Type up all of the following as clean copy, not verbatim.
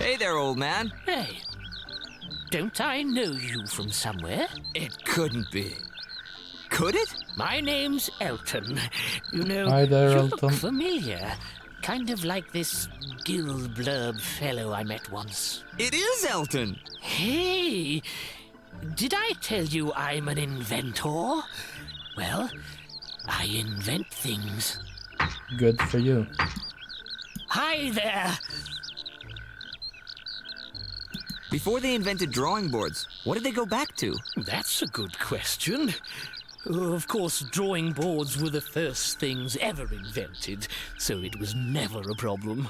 Hey there, old man. Hey, don't I know you from somewhere? It couldn't be. Could it? My name's Elton. You know, Hi there, you Elton. look familiar. Kind of like this Gilbert fellow I met once. It is Elton. Hey, did I tell you I'm an inventor? Well, I invent things. Good for you. Hi there. Before they invented drawing boards, what did they go back to? That's a good question. Of course, drawing boards were the first things ever invented, so it was never a problem.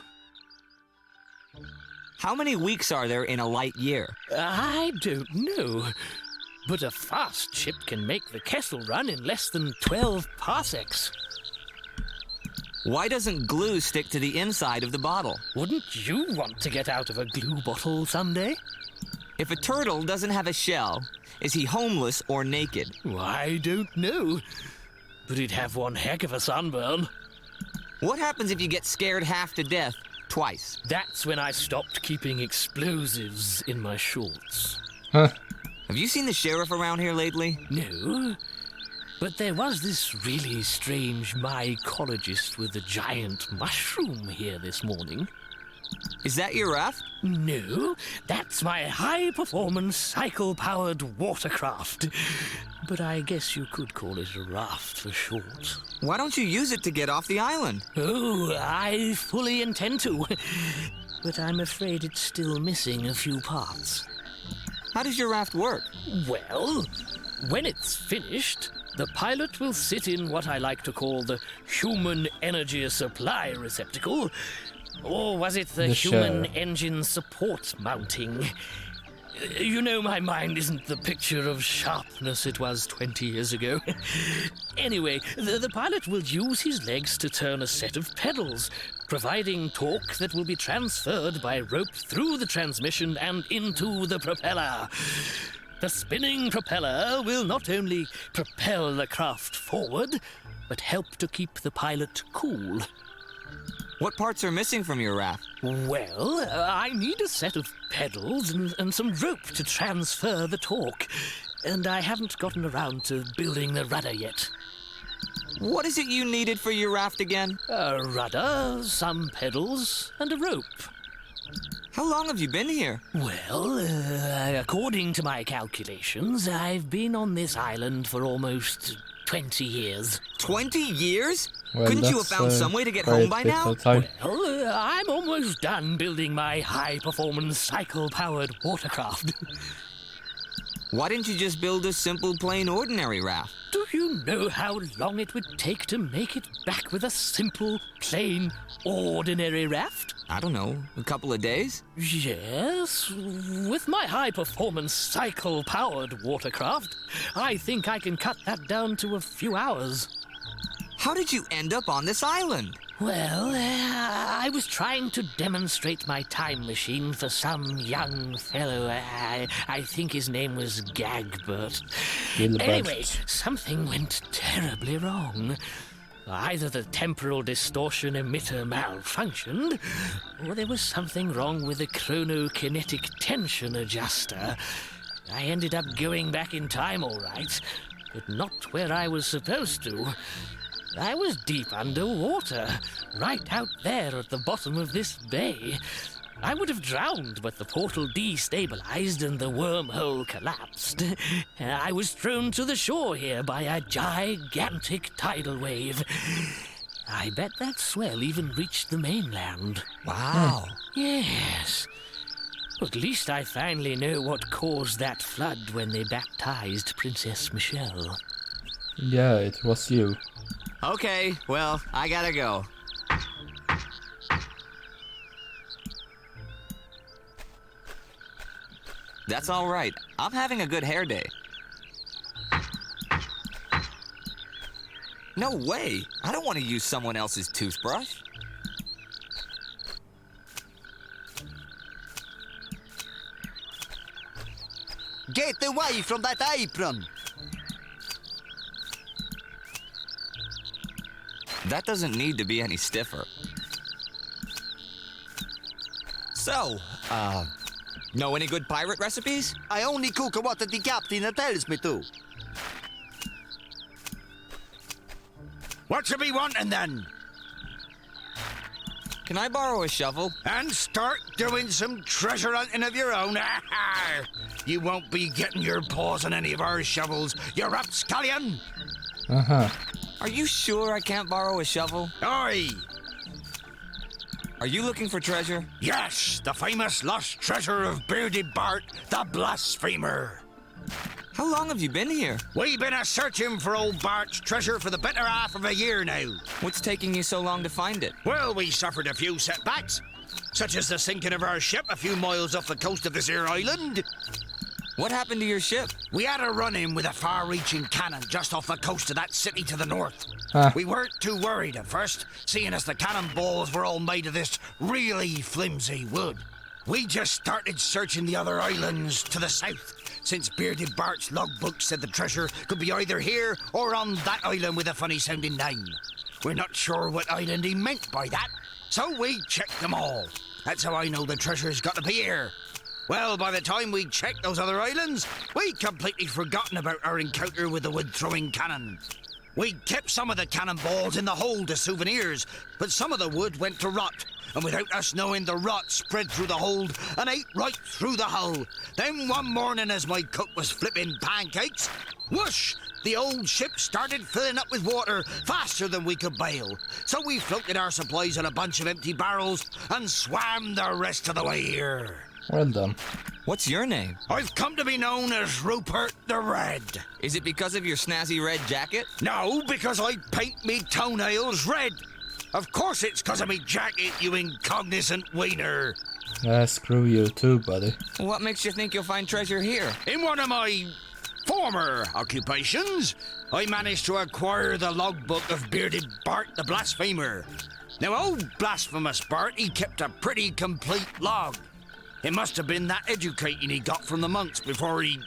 How many weeks are there in a light year? I don't know. But a fast ship can make the Kessel run in less than 12 parsecs. Why doesn't glue stick to the inside of the bottle? Wouldn't you want to get out of a glue bottle someday? If a turtle doesn't have a shell, is he homeless or naked? I don't know. But he'd have one heck of a sunburn. What happens if you get scared half to death twice? That's when I stopped keeping explosives in my shorts. Huh. Have you seen the sheriff around here lately? No. But there was this really strange mycologist with a giant mushroom here this morning. Is that your raft? No, that's my high-performance cycle-powered watercraft. But I guess you could call it a raft for short. Why don't you use it to get off the island? Oh, I fully intend to. But I'm afraid it's still missing a few parts. How does your raft work? Well, when it's finished, the pilot will sit in what I like to call the human energy supply receptacle. Or was it the human engine support mounting? You know, my mind isn't the picture of sharpness it was 20 years ago. Anyway, the pilot will use his legs to turn a set of pedals, providing torque that will be transferred by rope through the transmission and into the propeller. The spinning propeller will not only propel the craft forward, but help to keep the pilot cool. What parts are missing from your raft? Well, I need a set of pedals and some rope to transfer the torque. And I haven't gotten around to building the rudder yet. What is it you needed for your raft again? A rudder, some pedals, and a rope. How long have you been here? Well, according to my calculations, I've been on this island for almost 20 years. 20 years? Well, Couldn't you have that's, found some way to get quite home a by bit now? of time. Well, I'm almost done building my high-performance cycle-powered watercraft. Why didn't you just build a simple, plain, ordinary raft? Do you know how long it would take to make it back with a simple, plain, ordinary raft? I don't know, a couple of days? Yes, with my high-performance cycle-powered watercraft, I think I can cut that down to a few hours. How did you end up on this island? Well, I was trying to demonstrate my time machine for some young fellow. I think his name was Gagbert. Gilbert. Anyway, something went terribly wrong. Either the temporal distortion emitter malfunctioned, or there was something wrong with the chronokinetic tension adjuster. I ended up going back in time all right, but not where I was supposed to. I was deep underwater, right out there at the bottom of this bay. I would have drowned, but the portal destabilized and the wormhole collapsed. I was thrown to the shore here by a gigantic tidal wave. I bet that swell even reached the mainland. Wow. Yes. At least I finally know what caused that flood when they baptized Princess Michelle. Yeah, it was you. Okay, well, I gotta go. That's all right. I'm having a good hair day. No way! I don't want to use someone else's toothbrush. Get away from that apron! That doesn't need to be any stiffer. So, know any good pirate recipes? I only cook what the captain tells me to. What you be wanting then? Can I borrow a shovel? And start doing some treasure hunting of your own. You won't be getting your paws on any of our shovels, you rapscallion! Uh-huh. Are you sure I can't borrow a shovel? Aye! Are you looking for treasure? Yes, the famous lost treasure of Bearded Bart, the Blasphemer. How long have you been here? We've been a-searching for old Bart's treasure for the better half of a year now. What's taking you so long to find it? Well, we suffered a few setbacks, such as the sinking of our ship a few miles off the coast of this here island. What happened to your ship? We had a run-in with a far-reaching cannon just off the coast of that city to the north. Huh. We weren't too worried at first, seeing as the cannonballs were all made of this really flimsy wood. We just started searching the other islands to the south, since Bearded Bart's logbook said the treasure could be either here or on that island with a funny-sounding name. We're not sure what island he meant by that, so we checked them all. That's how I know the treasure's got to be here. Well, by the time we checked those other islands, we'd completely forgotten about our encounter with the wood-throwing cannon. We kept some of the cannonballs in the hold as souvenirs, but some of the wood went to rot, and without us knowing, the rot spread through the hold and ate right through the hull. Then one morning, as my cook was flipping pancakes, whoosh! The old ship started filling up with water faster than we could bail. So we floated our supplies on a bunch of empty barrels and swam the rest of the way here. Well done. What's your name? I've come to be known as Rupert the Red. Is it because of your snazzy red jacket? No, because I paint me toenails red. Of course it's because of me jacket, you incognizant wiener. Screw you too, buddy. What makes you think you'll find treasure here? In one of my former occupations, I managed to acquire the logbook of Bearded Bart the Blasphemer. Now, old Blasphemous Bart, he kept a pretty complete log. It must have been that educating he got from the monks before he...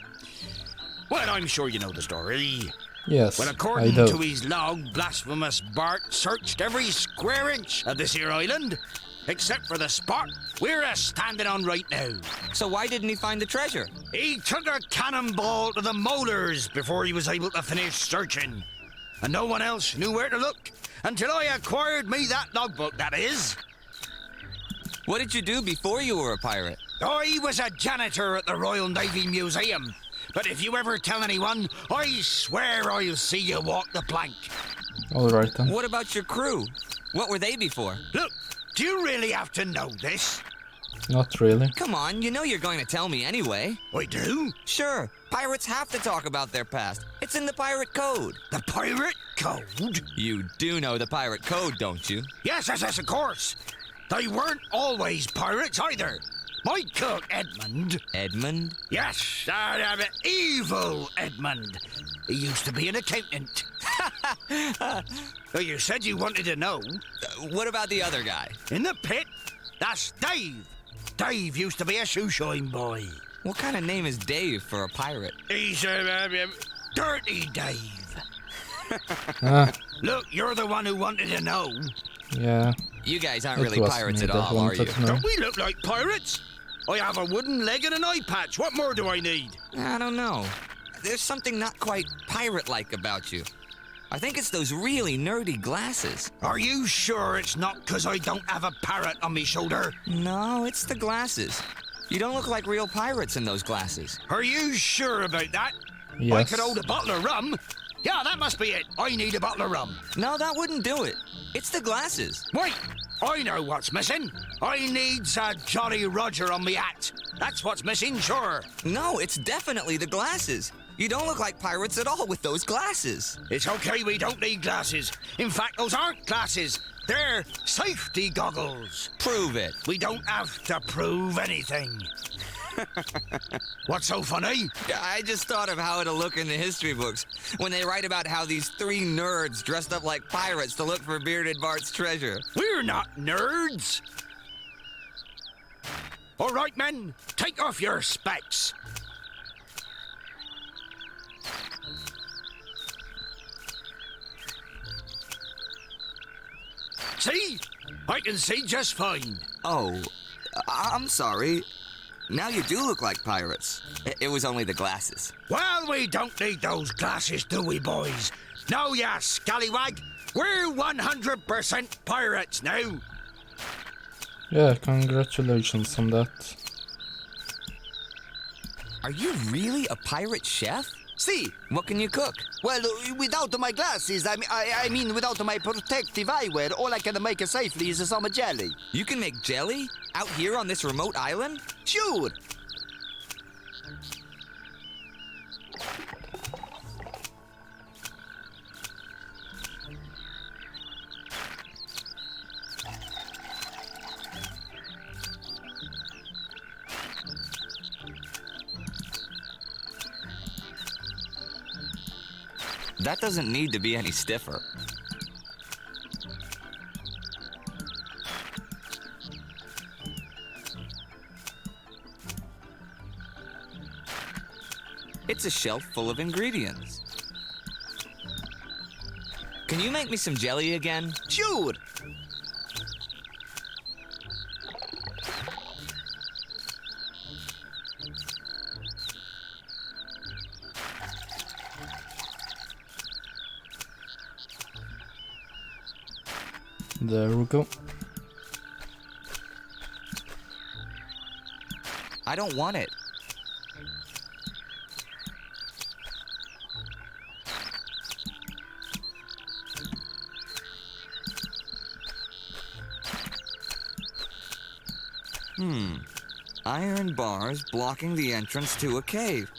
Well, I'm sure you know the story. Yes, Well, I according do. to his log, Blasphemous Bart searched every square inch of this here island, except for the spot we're a-standing on right now. So why didn't he find the treasure? He took a cannonball to the molars before he was able to finish searching. And no one else knew where to look until I acquired me that logbook, that is. What did you do before you were a pirate? I was a janitor at the Royal Navy Museum. But if you ever tell anyone, I swear I'll see you walk the plank. Alright then. What about your crew? What were they before? Look, do you really have to know this? Not really. Come on, you know you're going to tell me anyway. I do? Sure, pirates have to talk about their past. It's in the pirate code. The pirate code? You do know the pirate code, don't you? Yes, of course. They weren't always pirates either. My cook, Edmund. Edmund? Yes, evil Edmund. He used to be an accountant. Well, you said you wanted to know. What about the other guy? In the pit, that's Dave. Dave used to be a shoeshine boy. What kind of name is Dave for a pirate? He's Dirty Dave. Ah, Look, you're the one who wanted to know. yeah. You guys aren't It really was pirates me at that all, are you? wanted to know. Don't we look like pirates? I have a wooden leg and an eye patch. What more do I need? I don't know. There's something not quite pirate-like about you. I think it's those really nerdy glasses. Are you sure it's not 'cause I don't have a parrot on me shoulder? No, it's the glasses. You don't look like real pirates in those glasses. Are you sure about that? I Yes. could hold a bottle of rum. Yeah, that must be it. I need a bottle of rum. No, that wouldn't do it. It's the glasses. Wait, I know what's missing. I needs a Jolly Roger on me hat. That's what's missing, sure. No, it's definitely the glasses. You don't look like pirates at all with those glasses. It's okay, we don't need glasses. In fact, those aren't glasses. They're safety goggles. Prove it. We don't have to prove anything. What's so funny? I just thought of how it'll look in the history books when they write about how these three nerds dressed up like pirates to look for Bearded Bart's treasure. We're not nerds. All right, men, take off your specs. See? I can see just fine. Oh, I'm sorry. Now you do look like pirates. It was only the glasses. Well, we don't need those glasses, do we, boys? No, ya scallywag. We're 100% pirates now. Yeah, congratulations on that. Are you really a pirate chef? See, What can you cook? well, without my glasses, I mean without my protective eyewear, all I can make safely is some jelly. You can make jelly? Out here on this remote island? Sure. That doesn't need to be any stiffer. It's a shelf full of ingredients. Can you make me some jelly again? Sure. There we go. I don't want it. Iron bars blocking the entrance to a cave.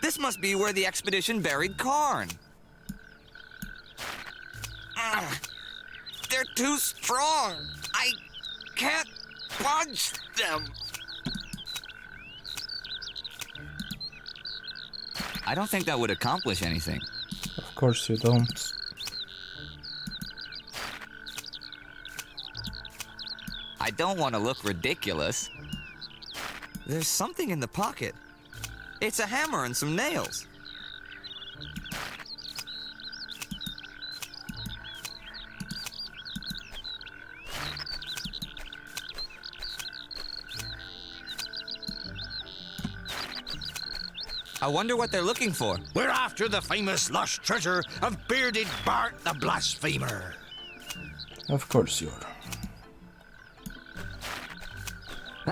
This must be where the expedition buried Karn. They're too strong. I can't punch them. I don't think that would accomplish anything. Of course you don't. I don't want to look ridiculous. There's something in the pocket. It's a hammer and some nails. I wonder what they're looking for. We're after the famous lost treasure of Bearded Bart the Blasphemer. Of course you are.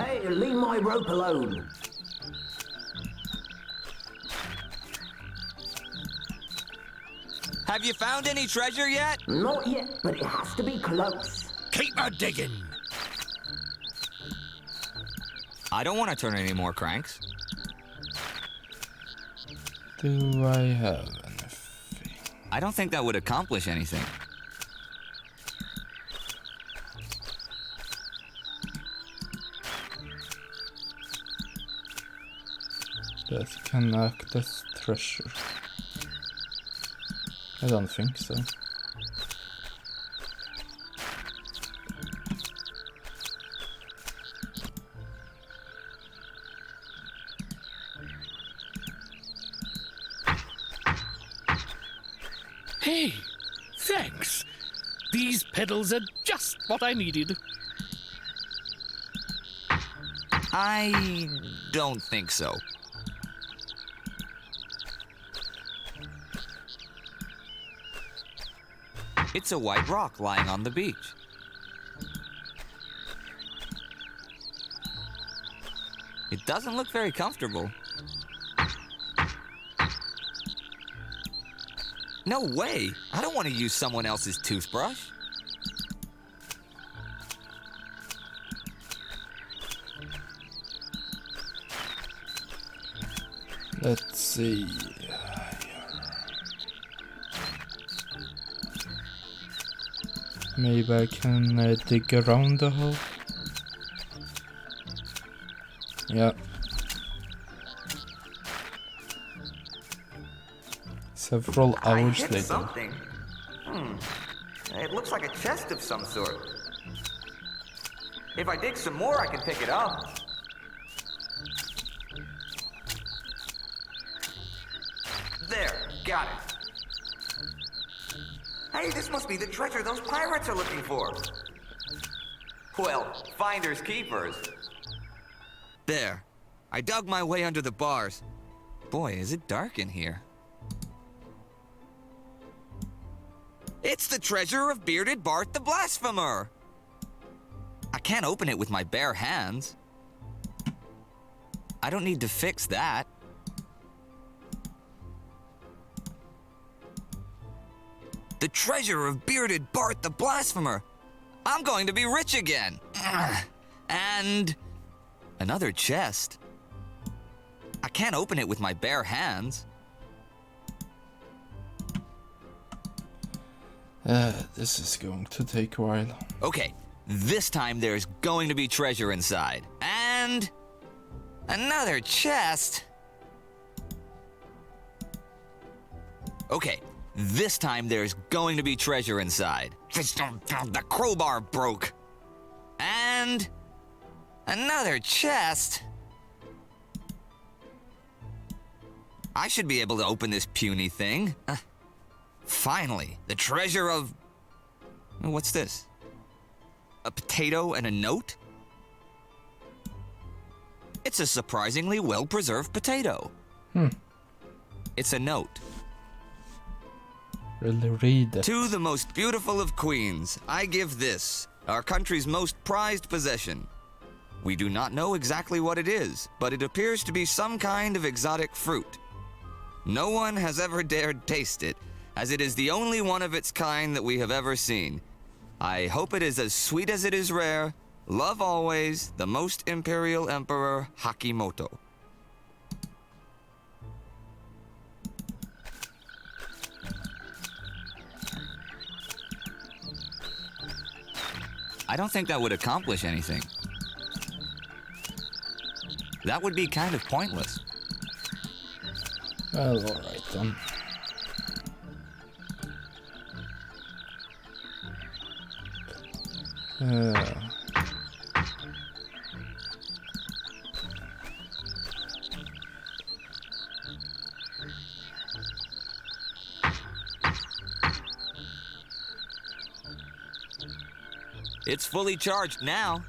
Hey, leave my rope alone. Have you found any treasure yet? Not yet, but it has to be close. Keep a digging. I don't want to turn any more cranks. Do I have anything? I don't think that would accomplish anything. That can act as treasure. I don't think so. Hey, thanks. These pedals are just what I needed. I don't think so. It's a white rock lying on the beach. It doesn't look very comfortable. No way! I don't want to use someone else's toothbrush. Let's see. Maybe I can dig around the hole. Yeah. Several hours later. Something. It looks like a chest of some sort. If I dig some more, I can pick it up. There, got it. Hey, this must be the treasure those pirates are looking for. Well, finders keepers. There. I dug my way under the bars. Boy, is it dark in here. It's the treasure of Bearded Bart the Blasphemer! I can't open it with my bare hands. I don't need to fix that. The treasure of Bearded Bart the Blasphemer! I'm going to be rich again! And another chest. I can't open it with my bare hands. This is going to take a while. Okay, this time there's going to be treasure inside. And another chest. Okay, this time there's going to be treasure inside. The crowbar broke. And another chest. I should be able to open this puny thing. Finally, the treasure of... What's this? A potato and a note? It's a surprisingly well-preserved potato. It's a note. Really read it. To the most beautiful of queens, I give this, our country's most prized possession. We do not know exactly what it is, but it appears to be some kind of exotic fruit. No one has ever dared taste it, as it is the only one of its kind that we have ever seen. I hope it is as sweet as it is rare. Love always, the most imperial emperor, Hakimoto. I don't think that would accomplish anything. That would be kind of pointless. Well, alright then. It's fully charged now.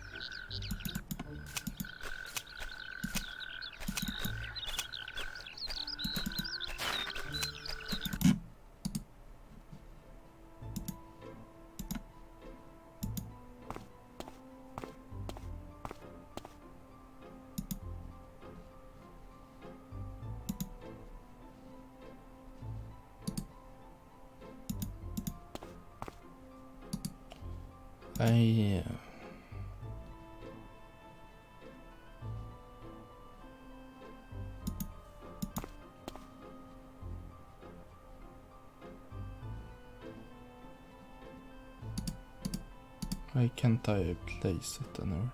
Why can't I place it anywhere?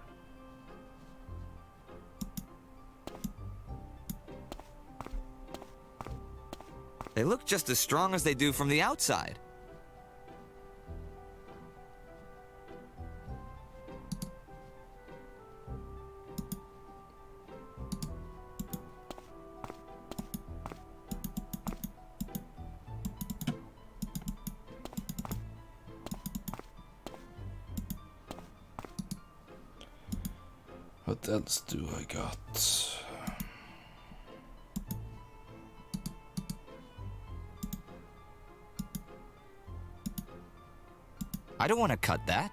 They look just as strong as they do from the outside. What else do I got? I don't want to cut that.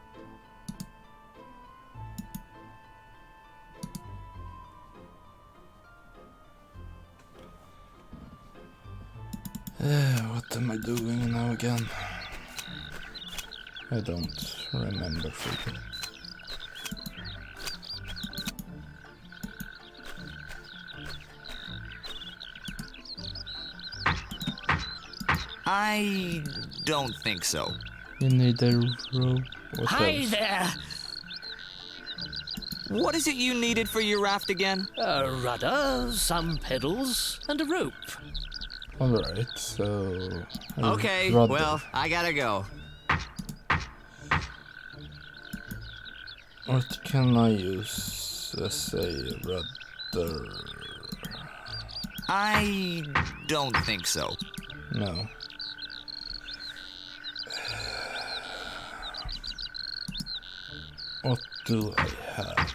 What am I doing now again? I don't remember fully. I don't think so. You need a rope. What Hi else? there! What is it you needed for your raft again? A rudder, some pedals, and a rope. Alright, so... a Okay, rudder. well, I gotta go. What can I use as a rudder? I don't think so. No. What do I have?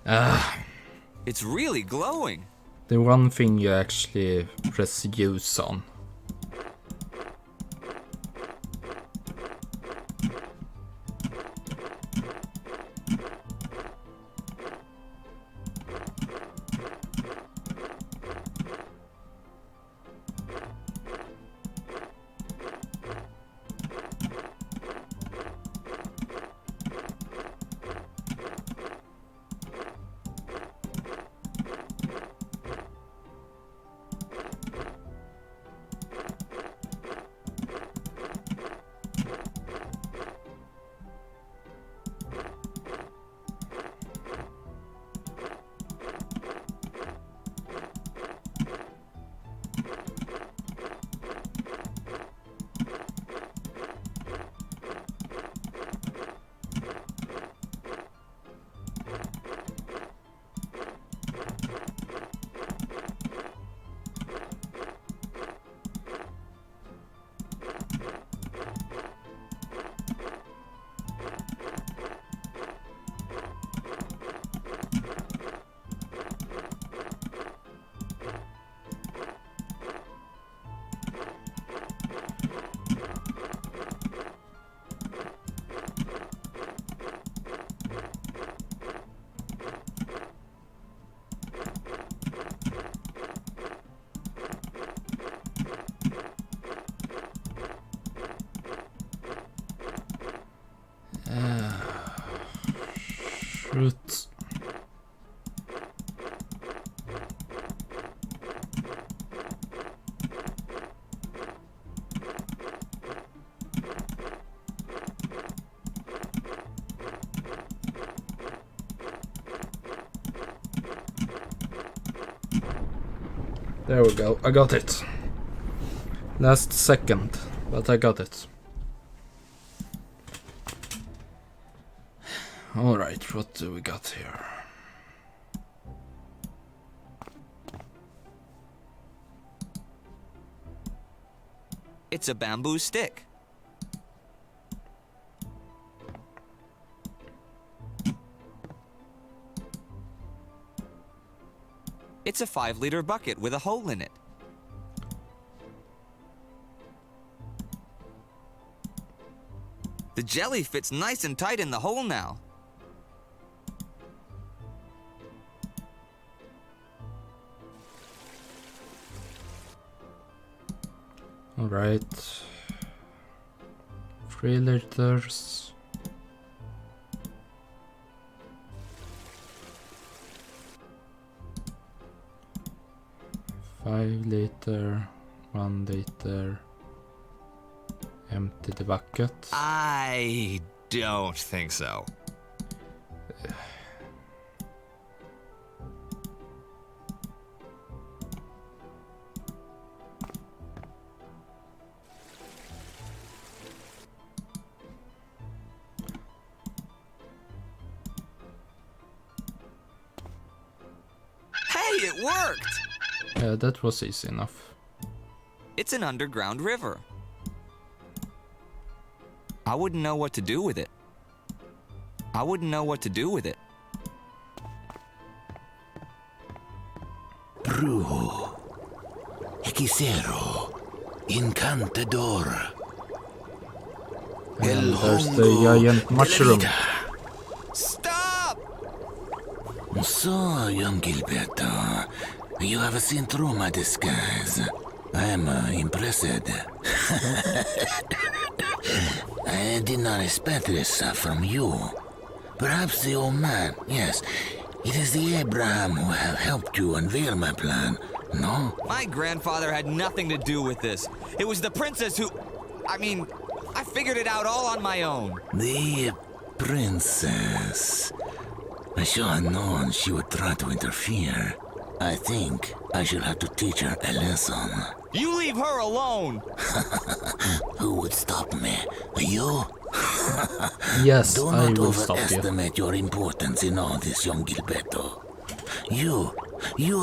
It's really glowing. The one thing you actually press use on. Shoot. There we go, I got it. Last second, but I got it. Alright, what do we got here? It's a bamboo stick. It's a 5-liter bucket with a hole in it. The jelly fits nice and tight in the hole now. Alright. 3 liters. Five liter, 1 liter. Empty the bucket. I don't think so. Hey, it worked! Yeah, that was easy enough. It's an underground river. I wouldn't know what to do with it. I wouldn't know what to do with it. Brujo, hechicero, encantador. And there's the giant mushroom. Stop! So, young Gilberto, you have seen through my disguise. I am impressed. I did not expect this from you. Perhaps the old man, yes. It is the Abraham who have helped you unveil my plan, no? My grandfather had nothing to do with this. It was the princess who... I figured it out all on my own. The princess. I should have known she would try to interfere. I think I shall have to teach her a lesson. You leave her alone! Who would stop me? You? Yes, Do I not will stop you. overestimate your importance in all this, young Gilberto. You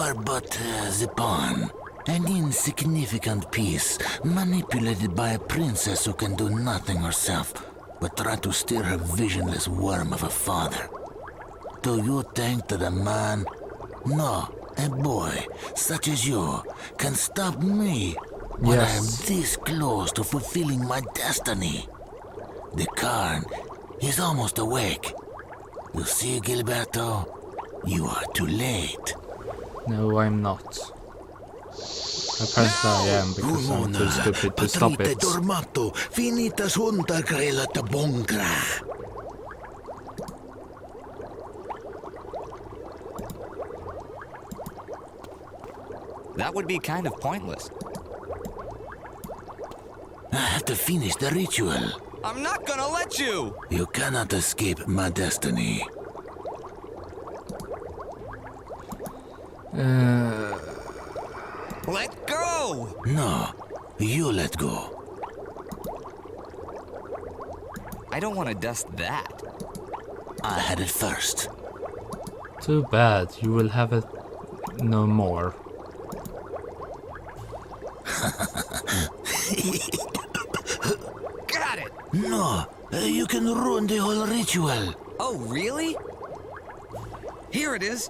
are but the pawn, an insignificant piece, manipulated by a princess who can do nothing herself, but try to steer her visionless worm of a father. Do you think that a man, no, a boy such as you, can stop me when I am Yes. this close to fulfilling my destiny? The Karn is almost awake. You see, Gilberto, you are too late. No, I'm not. Apparently I am, because I'm too stupid to stop Patrite it. dormato, finitas untergrelata bongra. That would be kind of pointless. I have to finish the ritual. I'm not gonna let you! You cannot escape my destiny. Let go! No, you let go. I don't want to dust that. I had it first. Too bad, you will have it no more. Got it! No, you can ruin the whole ritual. Oh, really? Here it is.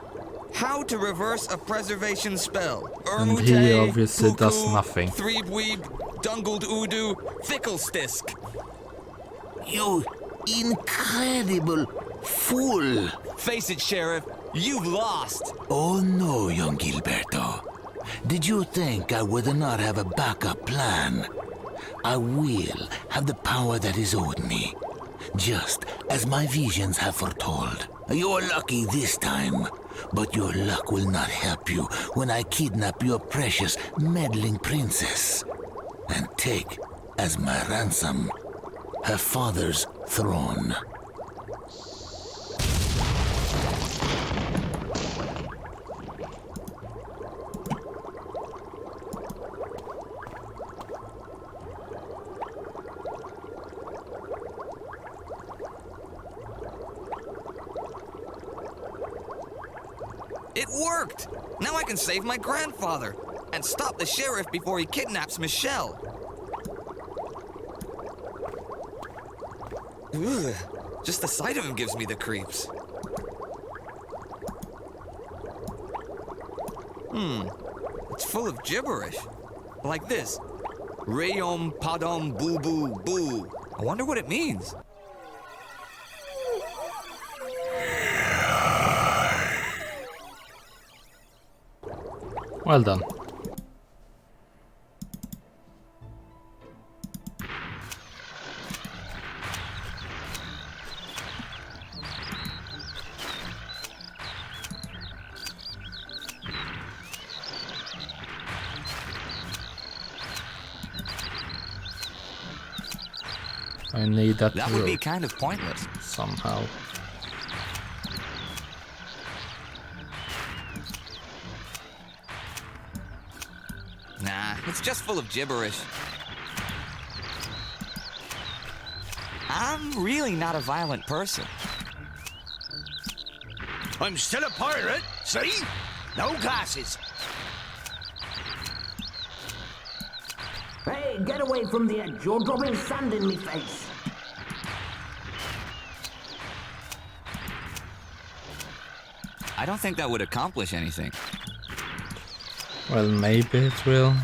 How to reverse a preservation spell. And he obviously does nothing. Threebweeb, Dungled Udu, Ficklestisk. You incredible fool. Face it, Sheriff. You've lost. Oh no, young Gilberto. Did you think I would not have a backup plan? I will have the power that is owed me, just as my visions have foretold. You're lucky this time, but your luck will not help you when I kidnap your precious meddling princess and take as my ransom her father's throne. It worked! Now I can save my grandfather and stop the sheriff before he kidnaps Michelle. Ugh, just the sight of him gives me the creeps. It's full of gibberish. Like this. Rayom padom boo boo boo. I wonder what it means. Well done. I need that That would be rope kind of pointless. somehow. Nah, it's just full of gibberish. I'm really not a violent person. I'm still a pirate, see? No glasses. Hey, get away from the edge. You're dropping sand in me face. I don't think that would accomplish anything. Well, maybe it will.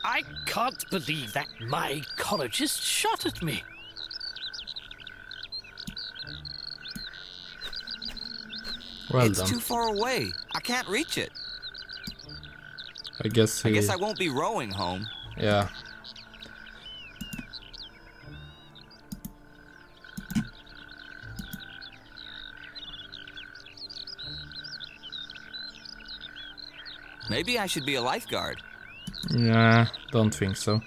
I can't believe that my ecologist shot at me. Well It's done. too far away. I can't reach it. I guess I he... guess I won't be rowing home. Yeah. Maybe I should be a lifeguard. Nah, don't think so.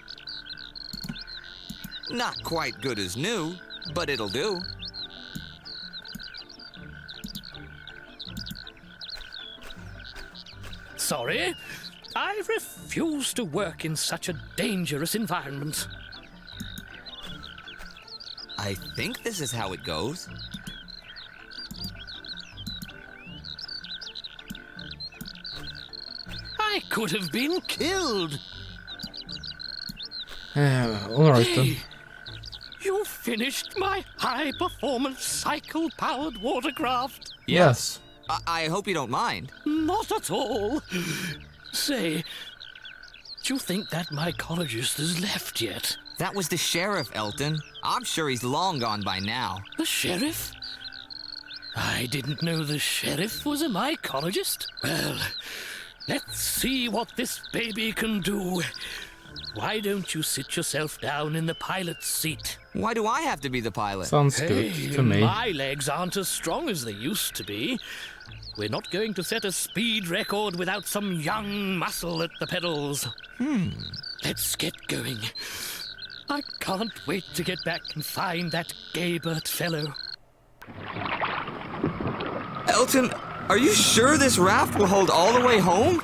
Not quite good as new, but it'll do. Sorry, I refuse to work in such a dangerous environment. I think this is how it goes. I could have been killed. Alright then. Hey, you finished my high-performance cycle-powered watercraft. Yes. I hope you don't mind. Not at all. Say, do you think that mycologist has left yet? That was the sheriff, Elton. I'm sure he's long gone by now. The sheriff? I didn't know the sheriff was a mycologist. Well, let's see what this baby can do. Why don't you sit yourself down in the pilot's seat? Why do I have to be the pilot? Sounds good to me. My legs aren't as strong as they used to be. We're not going to set a speed record without some young muscle at the pedals. Let's get going. I can't wait to get back and find that Gilbert fellow. Elton, are you sure this raft will hold all the way home?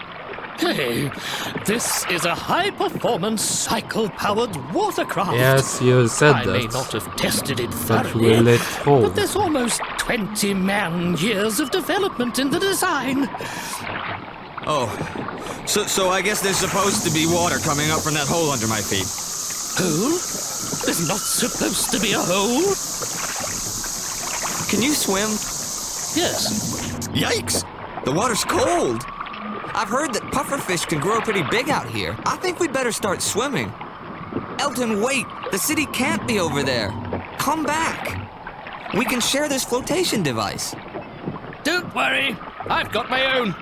Hey, this is a high-performance cycle-powered watercraft. Yes, you said I that. may not have tested it But thoroughly, will it hold? but there's almost 20 man-years of development in the design. Oh, so I guess there's supposed to be water coming up from that hole under my feet. Hole? There's not supposed to be a hole. Can you swim? Yes. Yikes! The water's cold. I've heard that pufferfish can grow pretty big out here. I think we'd better start swimming. Elton, wait! The city can't be over there. Come back. We can share this flotation device. Don't worry, I've got my own.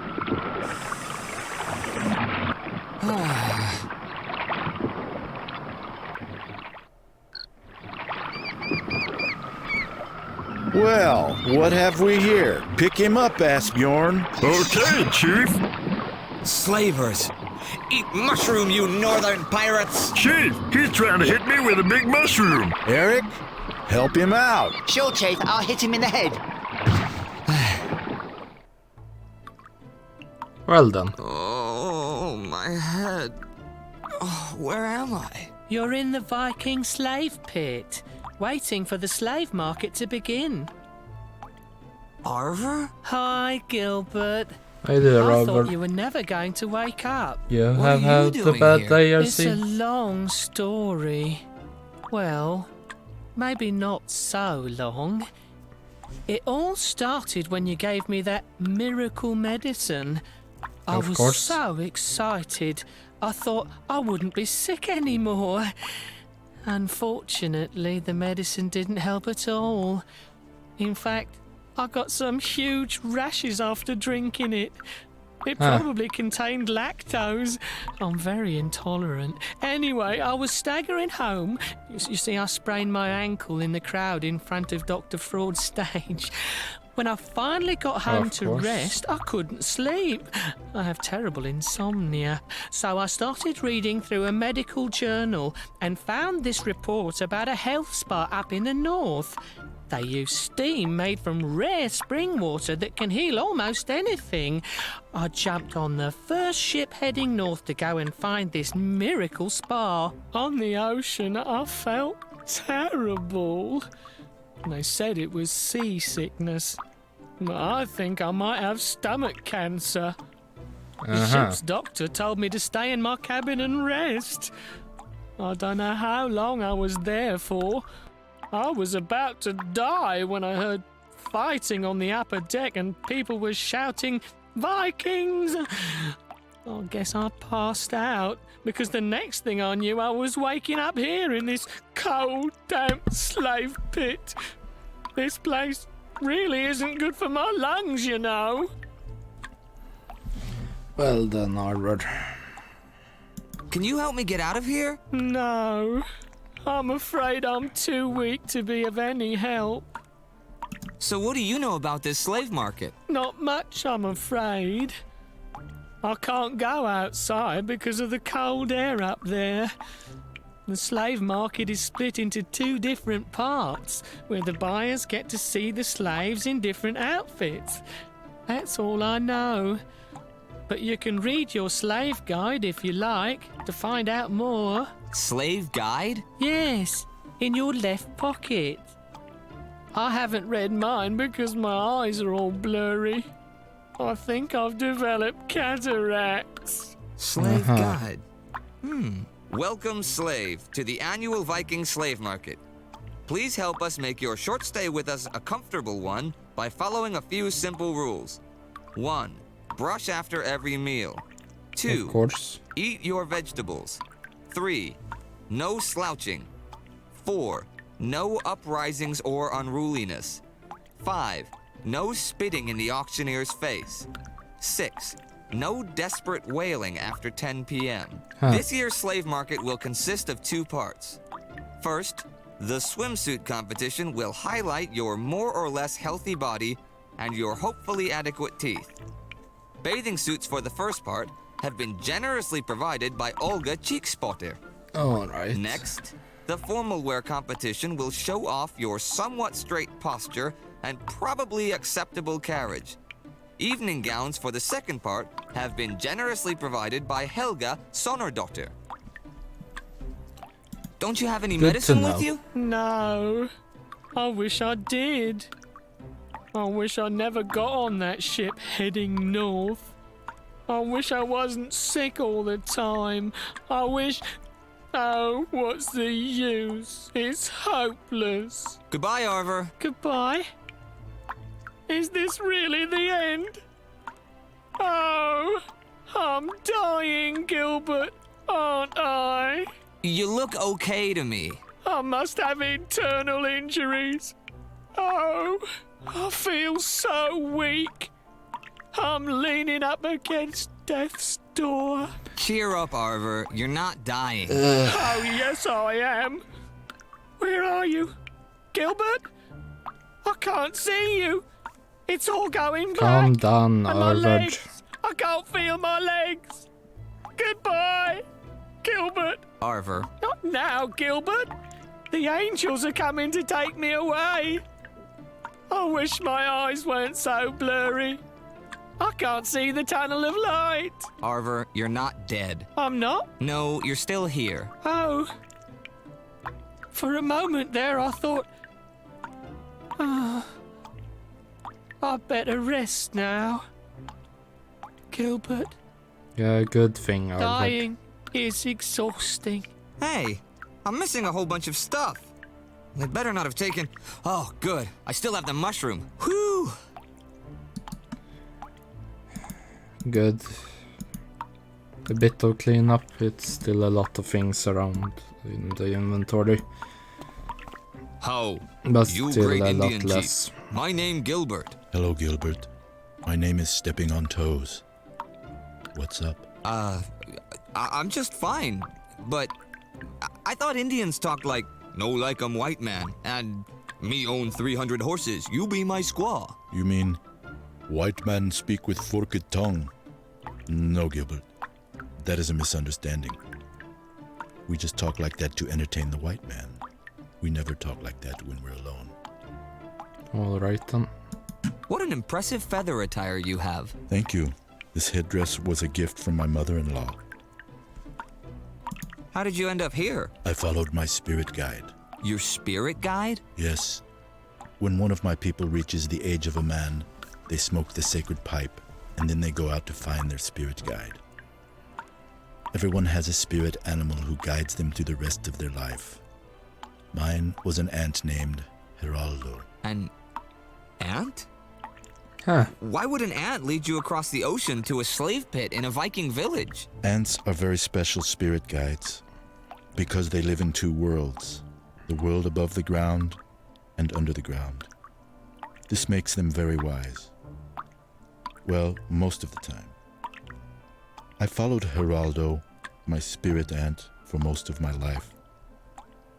Well, what have we here? Pick him up, Asbjorn. Okay, Chief. Slavers! Eat mushroom, you northern pirates! Chief, he's trying to hit me with a big mushroom. Eric, help him out. Sure, Chief, I'll hit him in the head. Well done. Oh, my head. Oh, where am I? You're in the Viking slave pit, waiting for the slave market to begin. Arver? Hi, Gilbert. Hey there, I Robert. thought you were never going to wake up. You What have are you had a doing bad here? day, I It's a see. long story. Well, maybe not so long. It all started when you gave me that miracle medicine. I Of was course. so excited. I thought I wouldn't be sick anymore. Unfortunately, the medicine didn't help at all. In fact, I got some huge rashes after drinking it. It probably contained lactose. I'm very intolerant. Anyway, I was staggering home. You see, I sprained my ankle in the crowd in front of Dr. Fraud's stage. When I finally got home Of to course. rest, I couldn't sleep. I have terrible insomnia. So I started reading through a medical journal and found this report about a health spa up in the north. They use steam made from rare spring water that can heal almost anything. I jumped on the first ship heading north to go and find this miracle spa. On the ocean, I felt terrible. They said it was seasickness. I think I might have stomach cancer. The ship's doctor told me to stay in my cabin and rest. I don't know how long I was there for. I was about to die when I heard fighting on the upper deck and people were shouting, "Vikings!" I guess I passed out, because the next thing I knew I was waking up here in this cold, damp slave pit. This place really isn't good for my lungs, you know. Well done, Arver. Can you help me get out of here? No, I'm afraid I'm too weak to be of any help. So what do you know about this slave market? Not much, I'm afraid. I can't go outside because of the cold air up there. The slave market is split into two different parts, where the buyers get to see the slaves in different outfits. That's all I know. But you can read your slave guide if you like, to find out more. Slave guide? Yes, in your left pocket. I haven't read mine because my eyes are all blurry. I think I've developed cataracts. Slave guide. Welcome, slave, to the annual Viking slave market. Please help us make your short stay with us a comfortable one by following a few simple rules. 1. Brush after every meal. 2. Of course. Eat your vegetables. 3. No slouching. 4. No uprisings or unruliness. 5. No spitting in the auctioneer's face. 6. No desperate wailing after 10 p.m. This year's slave market will consist of 2 parts. First, the swimsuit competition will highlight your more or less healthy body and your hopefully adequate teeth. Bathing suits for the first part have been generously provided by Olga Cheekspotter. Alright. Next, the formal wear competition will show off your somewhat straight posture and probably acceptable carriage. Evening gowns for the second part have been generously provided by Helga Sonnerdotter. Don't you have any medicine with you? No. I wish I did. I wish I never got on that ship heading north. I wish I wasn't sick all the time. I wish... Oh, what's the use? It's hopeless. Goodbye, Arver. Goodbye? Is this really the end? Oh, I'm dying, Gilbert, aren't I? You look okay to me. I must have internal injuries. Oh, I feel so weak. I'm leaning up against death's door. Cheer up, Arver. You're not dying. Oh, yes, I am. Where are you? Gilbert? I can't see you. It's all going black. Calm down, And my Arvid. legs. I can't feel my legs. Goodbye, Gilbert. Arver. Not now, Gilbert. The angels are coming to take me away. I wish my eyes weren't so blurry. I can't see the tunnel of light. Arver, you're not dead. I'm not? No, you're still here. Oh. For a moment there, I thought... I'd better rest now. Gilbert, Yeah, good thing, Arvid. dying is exhausting. Hey, I'm missing a whole bunch of stuff. They better not have taken... Oh, good. I still have the mushroom. Whew! Good. A bit of cleanup. It's still a lot of things around in the inventory. How? But You still great a Indian lot less. chief. My name Gilbert. Hello, Gilbert. My name is Stepping on Toes. What's up? I'm just fine. But I thought Indians talked like, no like 'em white man, and me own 300 horses, you be my squaw. You mean white man speak with forked tongue? No, Gilbert. That is a misunderstanding. We just talk like that to entertain the white man. We never talk like that when we're alone. Alright then. What an impressive feather attire you have. Thank you. This headdress was a gift from my mother-in-law. How did you end up here? I followed my spirit guide. Your spirit guide? Yes. When one of my people reaches the age of a man, they smoke the sacred pipe, and then they go out to find their spirit guide. Everyone has a spirit animal who guides them through the rest of their life. Mine was an ant named Geraldo. An ant? Huh. Why would an ant lead you across the ocean to a slave pit in a Viking village? Ants are very special spirit guides because they live in 2 worlds, the world above the ground and under the ground. This makes them very wise. Well, most of the time. I followed Geraldo, my spirit ant, for most of my life.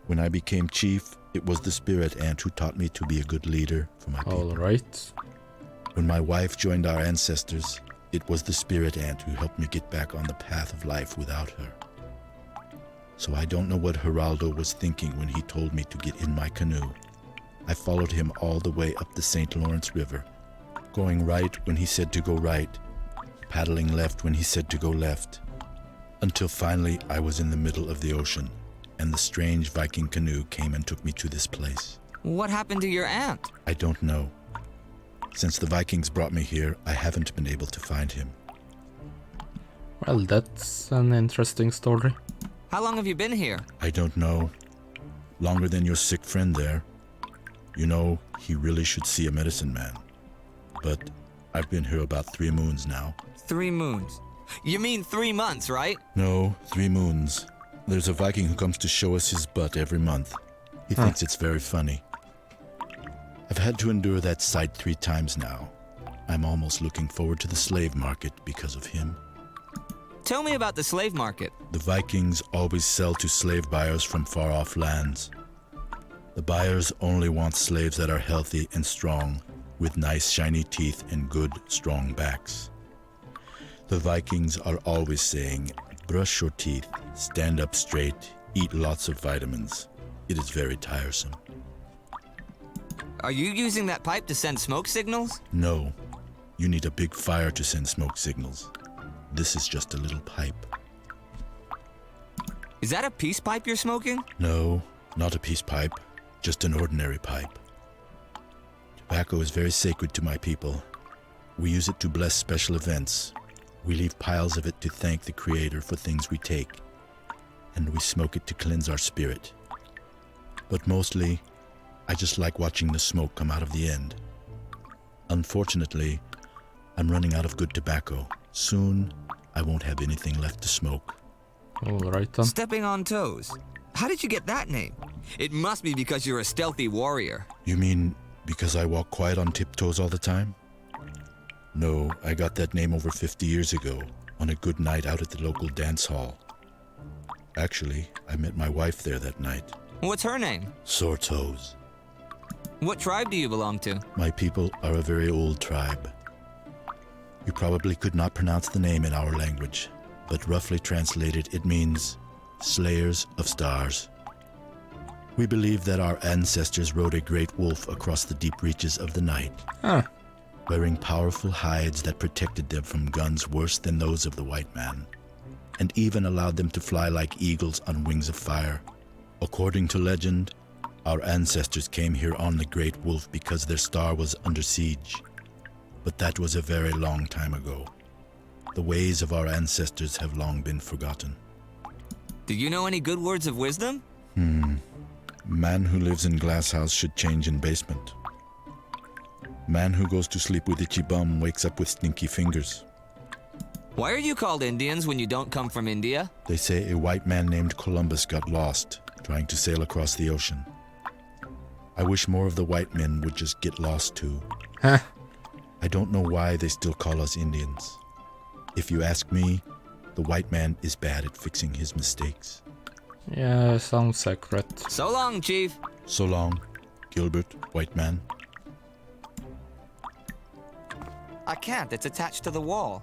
When I became chief, it was the spirit ant who taught me to be a good leader for my people. Alright. When my wife joined our ancestors, it was the spirit ant who helped me get back on the path of life without her. So I don't know what Geraldo was thinking when he told me to get in my canoe. I followed him all the way up the St. Lawrence River, going right when he said to go right, paddling left when he said to go left, until finally I was in the middle of the ocean, and the strange Viking canoe came and took me to this place. What happened to your aunt? I don't know. Since the Vikings brought me here, I haven't been able to find him. Well, that's an interesting story. How long have you been here? I don't know. Longer than your sick friend there. You know, he really should see a medicine man. But I've been here about 3 moons now. 3 moons? You mean 3 months, right? No, 3 moons. There's a Viking who comes to show us his butt every month. He thinks it's very funny. I've had to endure that sight 3 times now. I'm almost looking forward to the slave market because of him. Tell me about the slave market. The Vikings always sell to slave buyers from far-off lands. The buyers only want slaves that are healthy and strong, with nice shiny teeth and good, strong backs. The Vikings are always saying, brush your teeth, stand up straight, eat lots of vitamins. It is very tiresome. Are you using that pipe to send smoke signals? No, you need a big fire to send smoke signals. This is just a little pipe. Is that a peace pipe you're smoking? No, not a peace pipe, just an ordinary pipe. Tobacco is very sacred to my people. We use it to bless special events. We leave piles of it to thank the Creator for things we take. And we smoke it to cleanse our spirit. But mostly, I just like watching the smoke come out of the end. Unfortunately, I'm running out of good tobacco. Soon, I won't have anything left to smoke. All right then. Stepping on toes. How did you get that name? It must be because you're a stealthy warrior. You mean because I walk quiet on tiptoes all the time? No, I got that name over 50 years ago, on a good night out at the local dance hall. Actually, I met my wife there that night. What's her name? Sore Toes. What tribe do you belong to? My people are a very old tribe. You probably could not pronounce the name in our language, but roughly translated it means Slayers of Stars. We believe that our ancestors rode a great wolf across the deep reaches of the night, wearing powerful hides that protected them from guns worse than those of the white man, and even allowed them to fly like eagles on wings of fire. According to legend, our ancestors came here on the great wolf because their star was under siege. But that was a very long time ago. The ways of our ancestors have long been forgotten. Do you know any good words of wisdom? Man who lives in glass house should change in basement. Man who goes to sleep with itchy bum wakes up with stinky fingers. Why are you called Indians when you don't come from India? They say a white man named Columbus got lost, trying to sail across the ocean. I wish more of the white men would just get lost too. I don't know why they still call us Indians. If you ask me, the white man is bad at fixing his mistakes. Yeah, sounds accurate. So long, Chief. So long, Gilbert, white man. I can't, it's attached to the wall.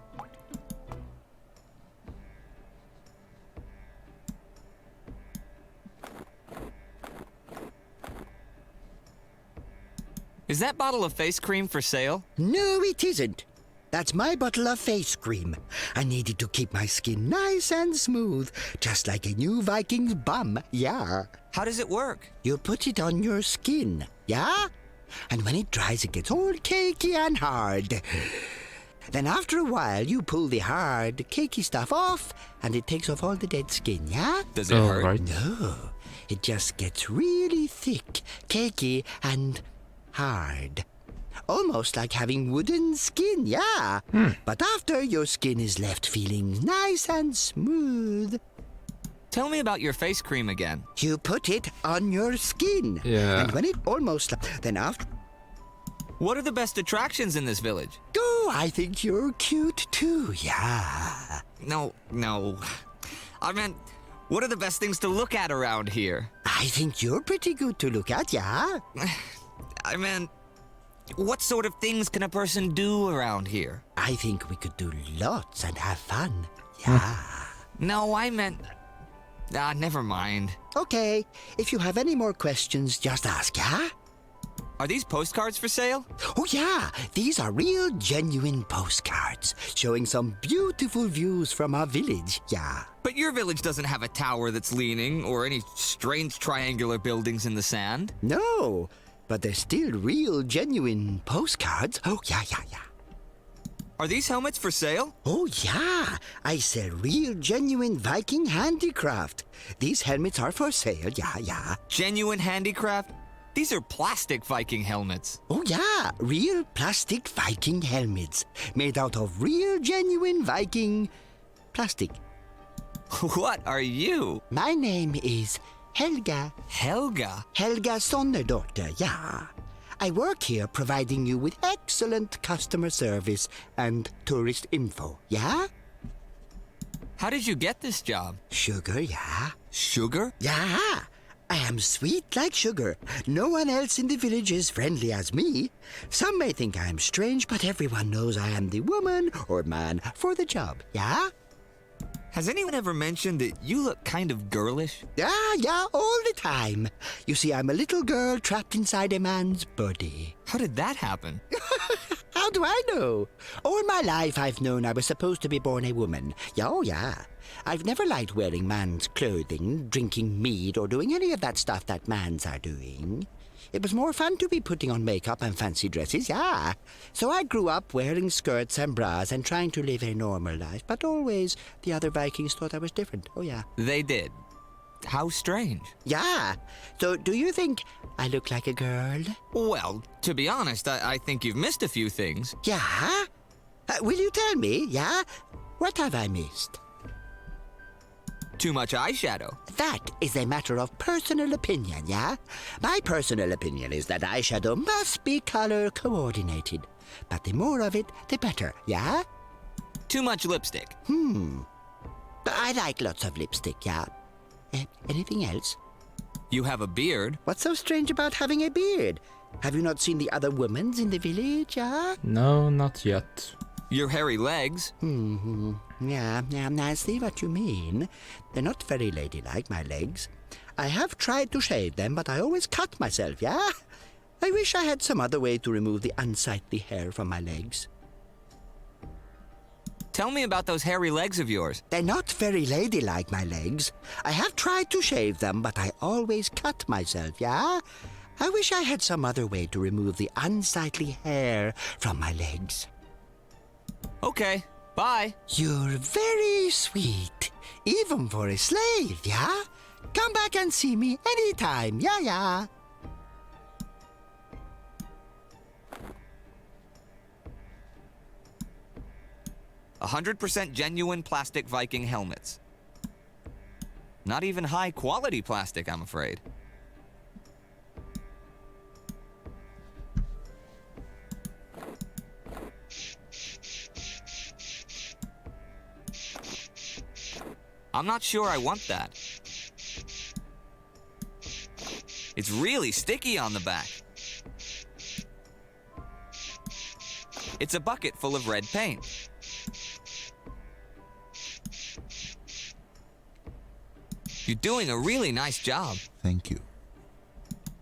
Is that bottle of face cream for sale? No, it isn't. That's my bottle of face cream. I needed to keep my skin nice and smooth, just like a new Viking's bum, yeah. How does it work? You put it on your skin, yeah? And when it dries, it gets all cakey and hard. Then after a while, you pull the hard, cakey stuff off, and it takes off all the dead skin, yeah? Does it hurt? Right. No, it just gets really thick, cakey, and hard. Almost like having wooden skin, yeah. But after, your skin is left feeling nice and smooth. Tell me about your face cream again. You put it on your skin. Yeah. And when it almost... Then after... What are the best attractions in this village? Oh, I think you're cute too, yeah. No. I meant, what are the best things to look at around here? I think you're pretty good to look at, yeah. I meant, what sort of things can a person do around here? I think we could do lots and have fun, yeah. No, I meant... never mind. Okay, if you have any more questions, just ask, yeah? Are these postcards for sale? Oh, yeah. These are real, genuine postcards showing some beautiful views from our village, yeah. But your village doesn't have a tower that's leaning or any strange triangular buildings in the sand. No, but they're still real, genuine postcards. Oh, yeah. Are these helmets for sale? Oh, yeah. I sell real, genuine Viking handicraft. These helmets are for sale, yeah. Genuine handicraft? These are plastic Viking helmets. Oh, yeah. Real plastic Viking helmets made out of real, genuine Viking plastic. What are you? My name is Helga. Helga? Helga Sonnerdotter, yeah. I work here providing you with excellent customer service and tourist info, yeah? How did you get this job? Sugar, yeah. Sugar? Yeah. I am sweet like sugar. No one else in the village is friendly as me. Some may think I am strange, but everyone knows I am the woman or man for the job, yeah? Has anyone ever mentioned that you look kind of girlish? Yeah, all the time. You see, I'm a little girl trapped inside a man's body. How did that happen? How do I know? All my life I've known I was supposed to be born a woman. Yeah. I've never liked wearing man's clothing, drinking mead, or doing any of that stuff that mans are doing. It was more fun to be putting on makeup and fancy dresses, yeah. So I grew up wearing skirts and bras and trying to live a normal life, but always the other Vikings thought I was different, oh yeah. They did. How strange. Yeah. So do you think I look like a girl? Well, to be honest, I think you've missed a few things. Yeah? Will you tell me, yeah? What have I missed? Too much eyeshadow. That is a matter of personal opinion, yeah? My personal opinion is that eyeshadow must be color coordinated. But the more of it, the better, yeah? Too much lipstick. I like lots of lipstick, yeah. Anything else? You have a beard. What's so strange about having a beard? Have you not seen the other women in the village, yeah? No, not yet. Your hairy legs. Yeah, I see what you mean. They're not very ladylike, my legs. I have tried to shave them, but I always cut myself, yeah? I wish I had some other way to remove the unsightly hair from my legs. Tell me about those hairy legs of yours. They're not very ladylike, my legs. I have tried to shave them, but I always cut myself, yeah? I wish I had some other way to remove the unsightly hair from my legs. Okay, bye. You're very sweet, even for a slave, yeah? Come back and see me anytime, yeah. 100% genuine plastic Viking helmets. Not even high-quality plastic, I'm afraid. I'm not sure I want that. It's really sticky on the back. It's a bucket full of red paint. You're doing a really nice job. Thank you.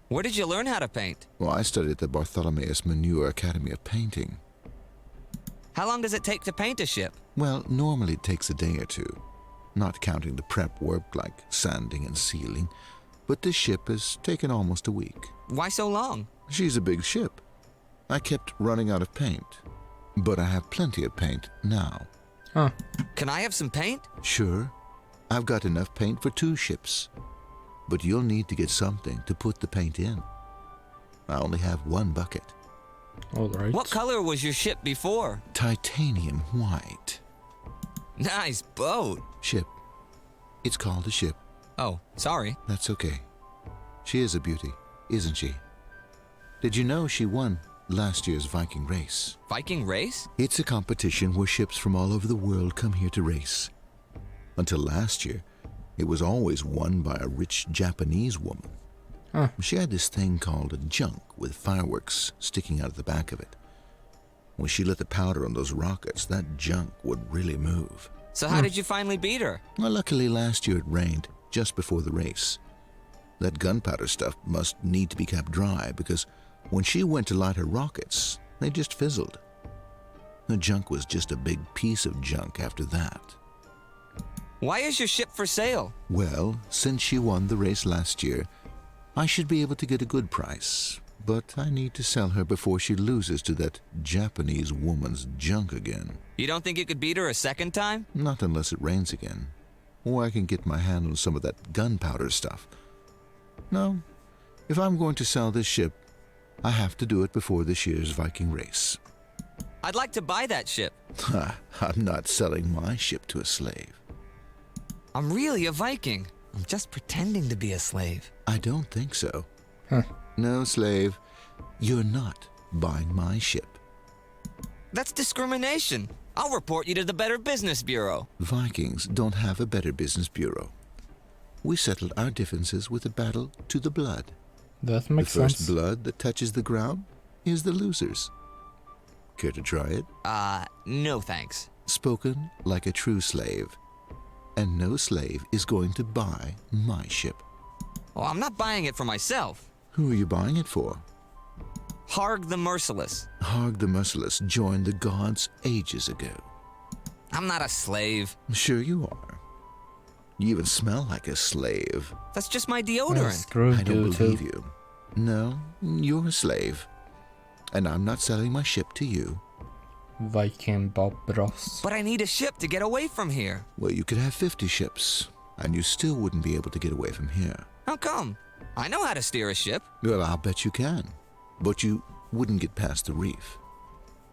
Where did you learn how to paint? Well, I studied at the Bartholomeus Manure Academy of Painting. How long does it take to paint a ship? Well, normally it takes a day or two, not counting the prep work like sanding and sealing. But this ship has taken almost a week. Why so long? She's a big ship. I kept running out of paint, but I have plenty of paint now. Huh. Can I have some paint? Sure. I've got enough paint for 2 ships, but you'll need to get something to put the paint in. I only have 1 bucket. All right. What color was your ship before? Titanium white. Nice boat. Ship. It's called a ship. Oh, sorry. That's okay. She is a beauty, isn't she? Did you know she won last year's Viking race? Viking race? It's a competition where ships from all over the world come here to race. Until last year, it was always won by a rich Japanese woman. Huh. She had this thing called a junk with fireworks sticking out of the back of it. When she lit the powder on those rockets, that junk would really move. So how did you finally beat her? Well, luckily last year it rained just before the race. That gunpowder stuff must need to be kept dry because When she went to light her rockets, they just fizzled. The junk was just a big piece of junk after that. Why is your ship for sale? Well, since she won the race last year, I should be able to get a good price. But I need to sell her before she loses to that Japanese woman's junk again. You don't think you could beat her a second time? Not unless it rains again. Or I can get my hand on some of that gunpowder stuff. No, if I'm going to sell this ship, I have to do it before this year's Viking race. I'd like to buy that ship. I'm not selling my ship to a slave. I'm really a Viking. I'm just pretending to be a slave. I don't think so. No, slave, you're not buying my ship. That's discrimination. I'll report you to the Better Business Bureau. Vikings don't have a Better Business Bureau. We settled our differences with a battle to the blood. That makes sense. The first sense. blood that touches the ground is the loser's. Care to try it? No thanks. Spoken like a true slave. And no slave is going to buy my ship. Well, I'm not buying it for myself. Who are you buying it for? Harg the Merciless. Harg the Merciless joined the gods ages ago. I'm not a slave. Sure you are. You even smell like a slave. That's just my deodorant. I don't believe you. No, you're a slave. And I'm not selling my ship to you. Viking Bob Ross. But I need a ship to get away from here. Well, you could have 50 ships, and you still wouldn't be able to get away from here. How come? I know how to steer a ship. Well, I'll bet you can. But you wouldn't get past the reef.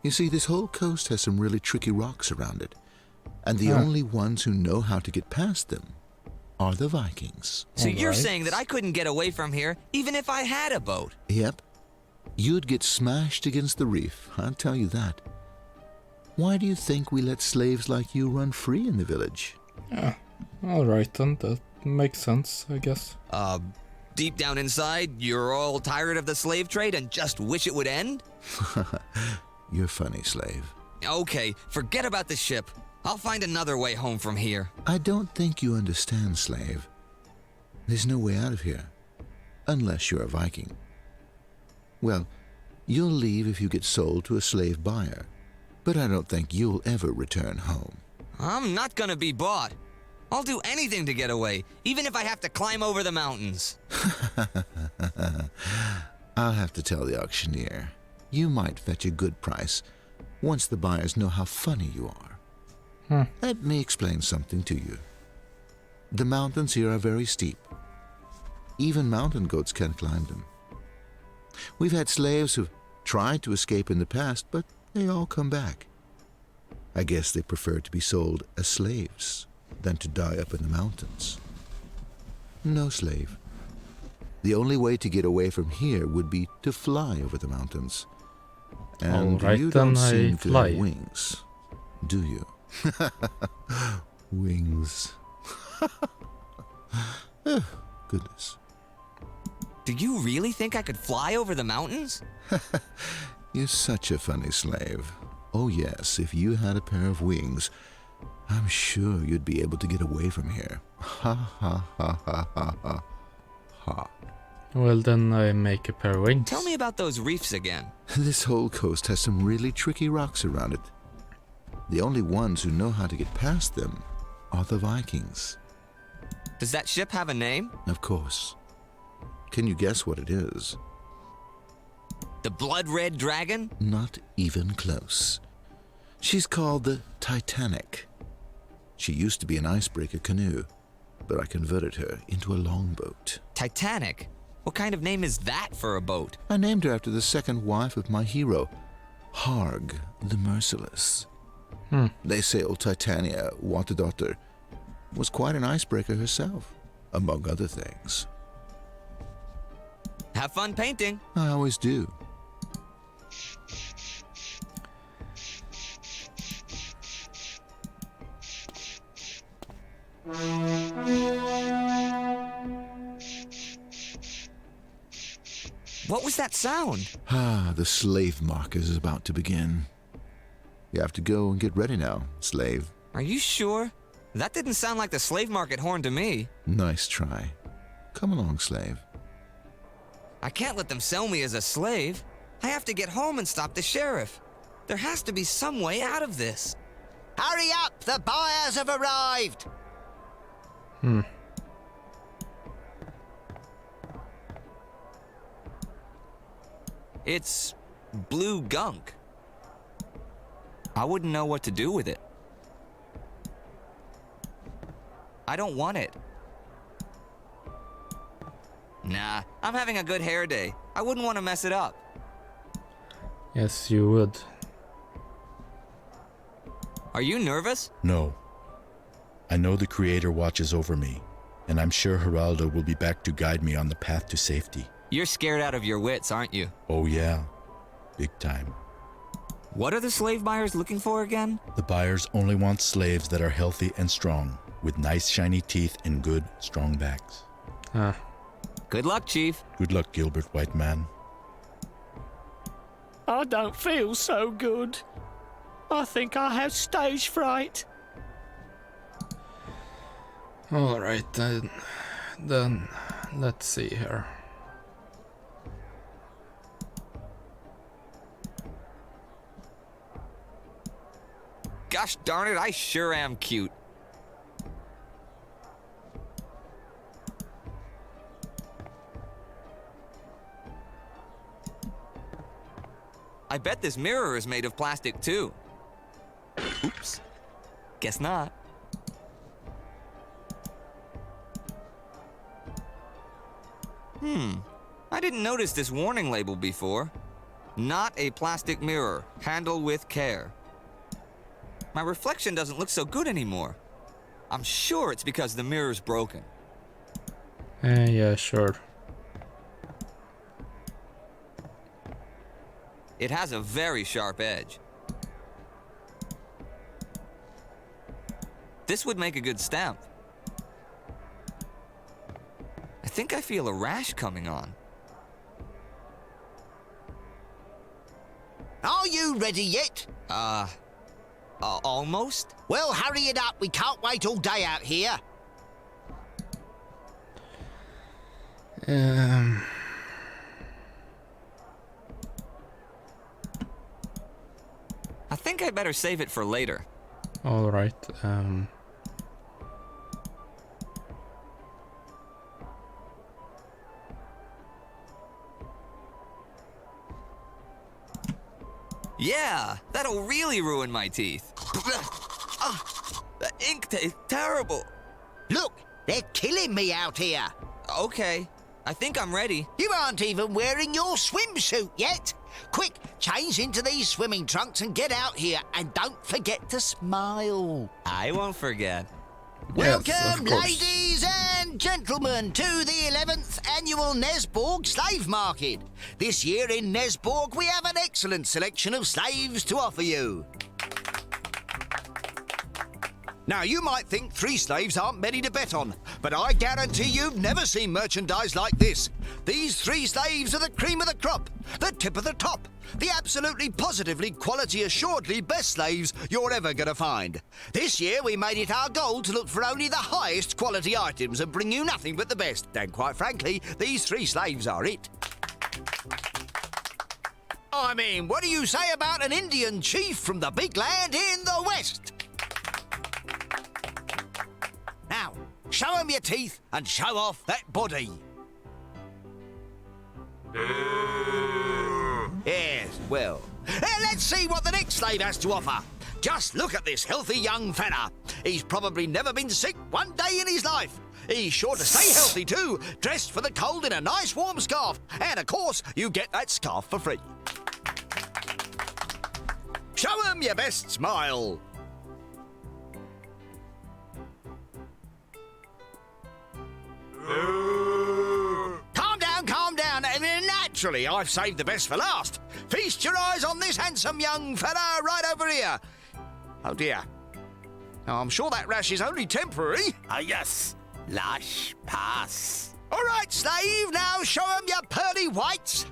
You see, this whole coast has some really tricky rocks around it. And the only ones who know how to get past them are the Vikings. So you're saying that I couldn't get away from here even if I had a boat? Yep. You'd get smashed against the reef, I'll tell you that. Why do you think we let slaves like you run free in the village? Yeah, alright then, that makes sense, I guess. Deep down inside, you're all tired of the slave trade and just wish it would end? You're funny, slave. Okay, forget about the ship. I'll find another way home from here. I don't think you understand, slave. There's no way out of here. Unless you're a Viking. Well, you'll leave if you get sold to a slave buyer. But I don't think you'll ever return home. I'm not gonna be bought. I'll do anything to get away, even if I have to climb over the mountains. I'll have to tell the auctioneer. You might fetch a good price once the buyers know how funny you are. Let me explain something to you. The mountains here are very steep. Even mountain goats can't climb them. We've had slaves who've tried to escape in the past, but they all come back. I guess they prefer to be sold as slaves than to die up in the mountains. No, slave. The only way to get away from here would be to fly over the mountains. And you don't seem to have wings, do you? Wings. Oh, goodness. Do you really think I could fly over the mountains? You're such a funny slave. Oh yes, if you had a pair of wings, I'm sure you'd be able to get away from here. Ha ha ha ha ha ha ha. Well, then I make a pair of wings. Tell me about those reefs again. This whole coast has some really tricky rocks around it. The only ones who know how to get past them are the Vikings. Does that ship have a name? Of course. Can you guess what it is? The Blood Red Dragon? Not even close. She's called the Titanic. She used to be an icebreaker canoe, but I converted her into a longboat. Titanic? What kind of name is that for a boat? I named her after the second wife of my hero, Harg the Merciless. They say old Titania, Waterdottir, was quite an icebreaker herself, among other things. Have fun painting. I always do. What was that sound? The slave market is about to begin. You have to go and get ready now, slave. Are you sure? That didn't sound like the slave market horn to me. Nice try. Come along, slave. I can't let them sell me as a slave. I have to get home and stop the sheriff. There has to be some way out of this. Hurry up! The buyers have arrived! It's blue gunk. I wouldn't know what to do with it. I don't want it. Nah, I'm having a good hair day. I wouldn't want to mess it up. Yes, you would. Are you nervous? No. I know the Creator watches over me, and I'm sure Geraldo will be back to guide me on the path to safety. You're scared out of your wits, aren't you? Oh yeah, big time. What are the slave buyers looking for again? The buyers only want slaves that are healthy and strong, with nice shiny teeth and good, strong backs. Good luck, Chief. Good luck, Gilbert, white man. I don't feel so good. I think I have stage fright. Alright, then let's see here. Gosh darn it, I sure am cute. I bet this mirror is made of plastic too. Oops. Guess not. I didn't notice this warning label before. Not a plastic mirror. Handle with care. My reflection doesn't look so good anymore. I'm sure it's because the mirror's broken. Yeah, sure. It has a very sharp edge. This would make a good stamp. I think I feel a rash coming on. Are you ready yet? Almost? Well, hurry it up. We can't wait all day out here. I think I better save it for later. Alright, Yeah, that'll really ruin my teeth. The ink tastes terrible. Look, they're killing me out here. Okay, I think I'm ready. You aren't even wearing your swimsuit yet. Quick, change into these swimming trunks and get out here. And don't forget to smile. I won't forget. Welcome, course. ladies and gentlemen, to the 11th Annual Nesborg Slave Market. This year in Nesborg, we have an excellent selection of slaves to offer you. Now, you might think 3 slaves aren't many to bet on, but I guarantee you've never seen merchandise like this. These 3 slaves are the cream of the crop, the tip of the top, the absolutely positively quality assuredly best slaves you're ever going to find. This year, we made it our goal to look for only the highest quality items and bring you nothing but the best. And quite frankly, these 3 slaves are it. I mean, what do you say about an Indian chief from the big land in the west? Now, show 'em your teeth and show off that body. Yes, well, let's see what the next slave has to offer. Just look at this healthy young fella. He's probably never been sick one day in his life. He's sure to stay healthy too, dressed for the cold in a nice warm scarf. And of course, you get that scarf for free. Show 'em your best smile. Calm down. Naturally, I've saved the best for last. Feast your eyes on this handsome young fella right over here. Oh dear. Now, I'm sure that rash is only temporary. Yes. Lash pass. All right, slave, now show 'em your pearly whites.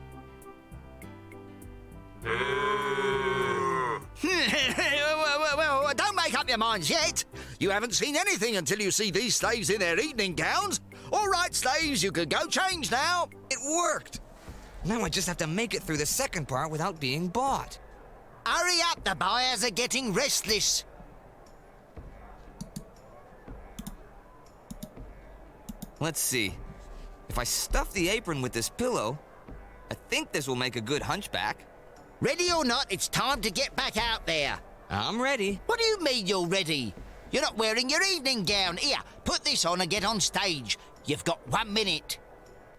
Well, don't make up your minds yet. You haven't seen anything until you see these slaves in their evening gowns. All right, slaves, you can go change now. It worked. Now I just have to make it through the second part without being bought. Hurry up, the buyers are getting restless. Let's see. If I stuff the apron with this pillow, I think this will make a good hunchback. Ready or not, it's time to get back out there. I'm ready. What do you mean you're ready? You're not wearing your evening gown. Here, put this on and get on stage. You've got 1 minute.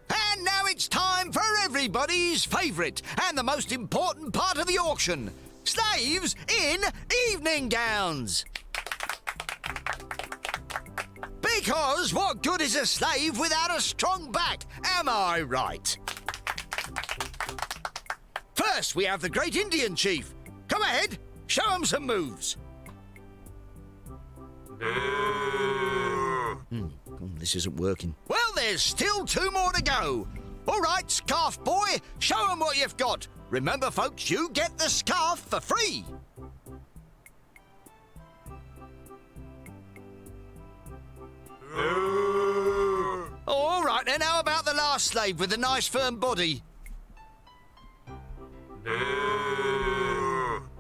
And now it's time for everybody's favourite and the most important part of the auction. Slaves in evening gowns. Because what good is a slave without a strong back? Am I right? First, we have the great Indian chief. Come ahead, show him some moves. This isn't working. Well, there's still 2 more to go. All right, Scarf Boy, show them what you've got. Remember, folks, you get the scarf for free. All right, then how about the last slave with the nice firm body?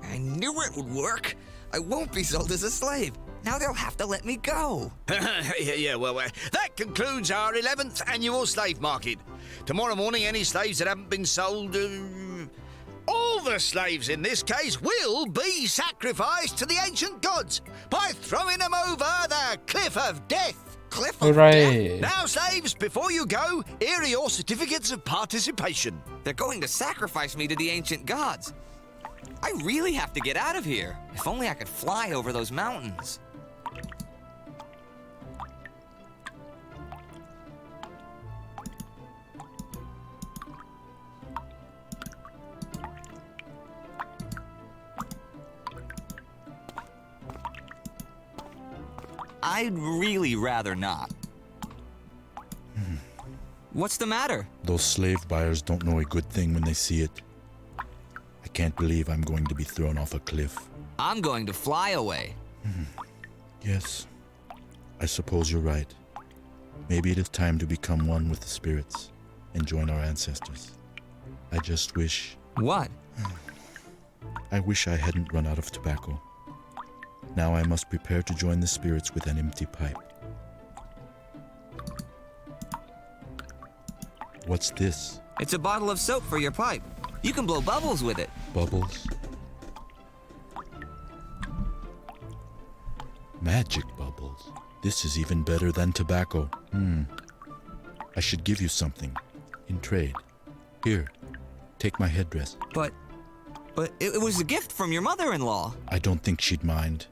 I knew it would work. I won't be sold as a slave. Now they'll have to let me go. Well, that concludes our 11th annual slave market. Tomorrow morning, any slaves that haven't been sold... all the slaves, in this case, will be sacrificed to the ancient gods by throwing them over the Cliff of Death. Cliff of Hooray! Now, slaves, before you go, here are your certificates of participation. They're going to sacrifice me to the ancient gods. I really have to get out of here. If only I could fly over those mountains. I'd really rather not. What's the matter? Those slave buyers don't know a good thing when they see it. I can't believe I'm going to be thrown off a cliff. I'm going to fly away. Yes, I suppose you're right. Maybe it is time to become one with the spirits and join our ancestors. I just wish... What? I wish I hadn't run out of tobacco. Now I must prepare to join the spirits with an empty pipe. What's this? It's a bottle of soap for your pipe. You can blow bubbles with it. Bubbles? Magic bubbles. This is even better than tobacco. I should give you something in trade. Here, take my headdress. But it was a gift from your mother-in-law. I don't think she'd mind.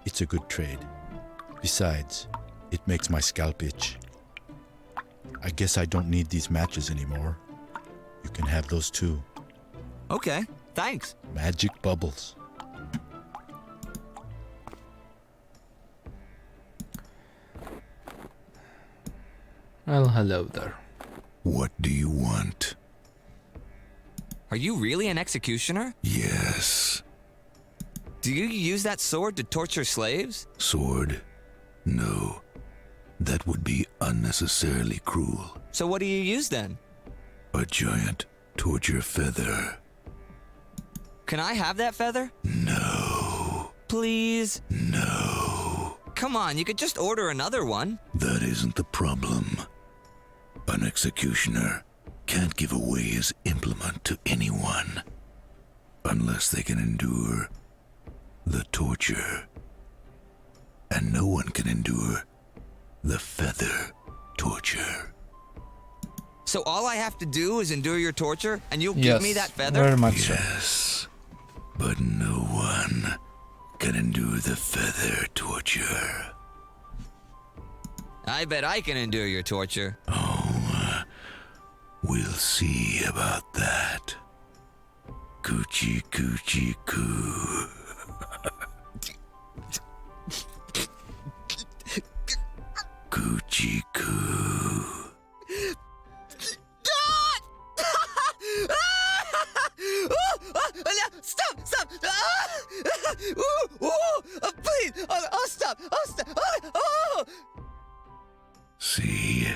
It's a good trade. Besides, it makes my scalp itch. I guess I don't need these matches anymore. You can have those too. Okay, thanks. Magic bubbles. Well, hello there. What do you want? Are you really an executioner? Yes. Do you use that sword to torture slaves? Sword? No. That would be unnecessarily cruel. So what do you use then? A giant torture feather. Can I have that feather? No. Please? No. Come on, you could just order another one. That isn't the problem. An executioner can't give away his implement to anyone unless they can endure the torture. And no one can endure the feather torture. So all I have to do is endure your torture, and you'll give me that feather? Very much so. Yes, but no one can endure the feather torture. I bet I can endure your torture. Oh, we'll see about that. Coochie coochie coo. Coochie coo. Stop! Please! I'll stop! See,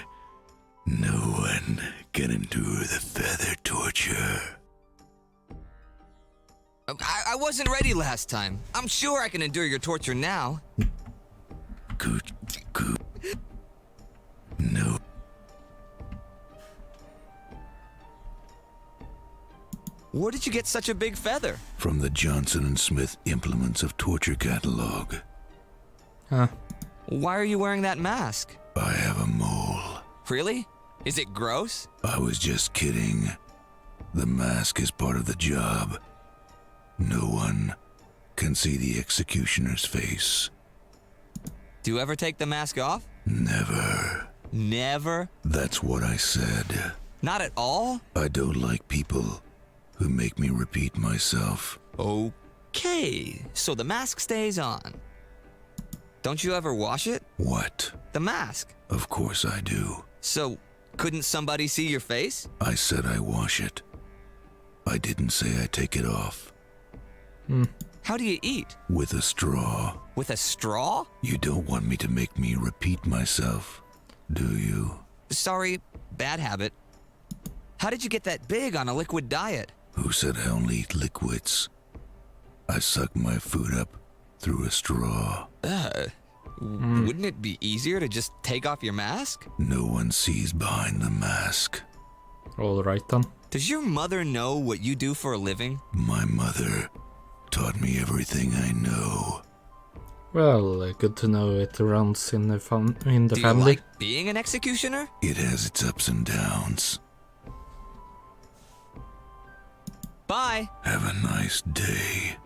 no one can endure the feather torture. torture. I wasn't ready last time. I'm sure I can endure your torture now. Good. No. Where did you get such a big feather? From the Johnson & Smith Implements of Torture catalog. Huh. Why are you wearing that mask? I have a mole. Really? Is it gross? I was just kidding. The mask is part of the job. No one can see the executioner's face. Do you ever take the mask off? Never. Never? That's what I said. Not at all? I don't like people who make me repeat myself. Okay, so the mask stays on. Don't you ever wash it? What? The mask. Of course I do. So, couldn't somebody see your face? I said I wash it. I didn't say I take it off. How do you eat? With a straw. With a straw? You don't want me to make me repeat myself, do you? Sorry, bad habit. How did you get that big on a liquid diet? Who said I only eat liquids? I suck my food up through a straw. Wouldn't it be easier to just take off your mask? No one sees behind the mask. Alright then. Does your mother know what you do for a living? My mother taught me everything I know. Well, good to know it runs in the Do you family. like being an executioner? It has its ups and downs. Bye. Have a nice day.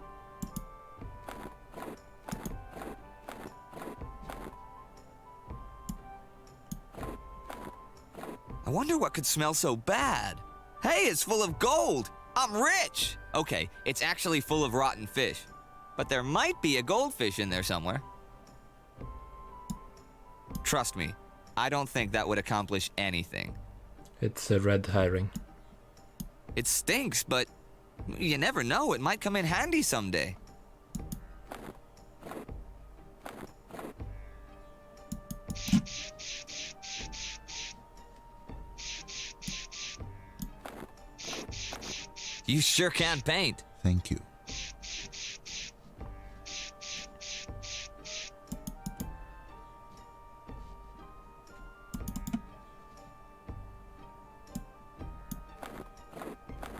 I wonder what could smell so bad. Hey, it's full of gold. I'm rich. Okay, it's actually full of rotten fish. But there might be a goldfish in there somewhere. Trust me, I don't think that would accomplish anything. It's a red herring. It stinks, but you never know. It might come in handy someday. You sure can paint. Thank you.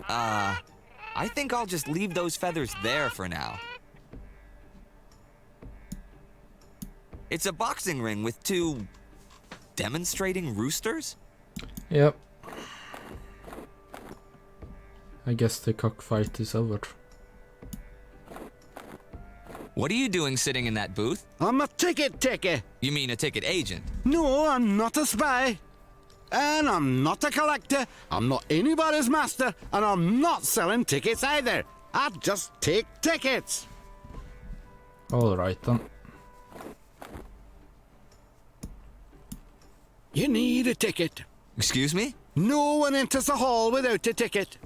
I think I'll just leave those feathers there for now. It's a boxing ring with two demonstrating roosters? Yep. I guess the cockfight is over. What are you doing sitting in that booth? I'm a ticket taker. You mean a ticket agent? No, I'm not a spy. And I'm not a collector. I'm not anybody's master. And I'm not selling tickets either. I just take tickets. Alright then. You need a ticket. Excuse me? No one enters the hall without a ticket.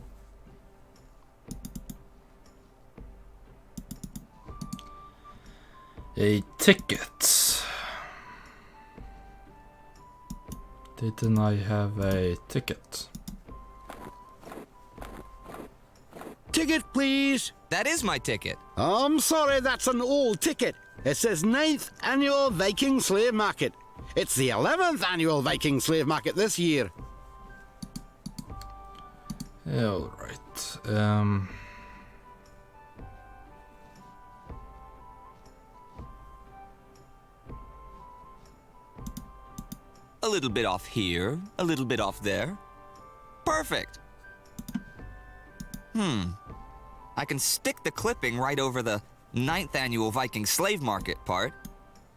A ticket. Didn't I have a ticket? Ticket, please. That is my ticket. I'm sorry, that's an old ticket. It says 9th Annual Viking Slave Market. It's the 11th Annual Viking Slave Market this year. Alright. A little bit off here, a little bit off there. Perfect. I can stick the clipping right over the 9th Annual Viking Slave Market part.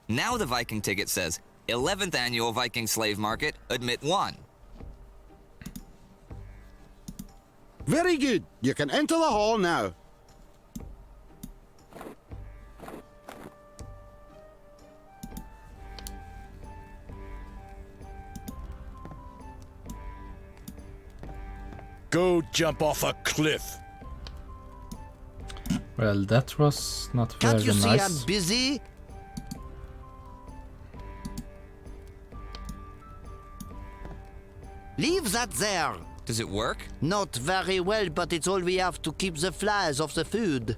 Now the Viking ticket says 11th Annual Viking Slave Market, admit 1. Very good. You can enter the hall now. Go jump off a cliff. Well, that was not very Can't you see nice. I'm busy? Leave that there. Does it work? Not very well, but it's all we have to keep the flies off the food.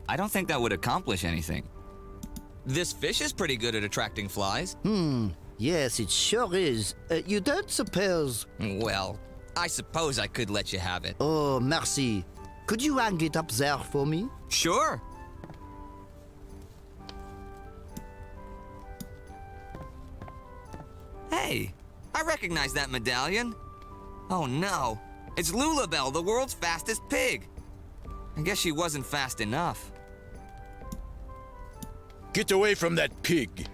I don't think that would accomplish anything. This fish is pretty good at attracting flies. Yes, it sure is. You don't suppose... Well, I suppose I could let you have it. Oh, merci. Could you hang it up there for me? Sure. Hey, I recognize that medallion. Oh no, it's Lulabelle, the world's fastest pig. I guess she wasn't fast enough. Get away from that pig.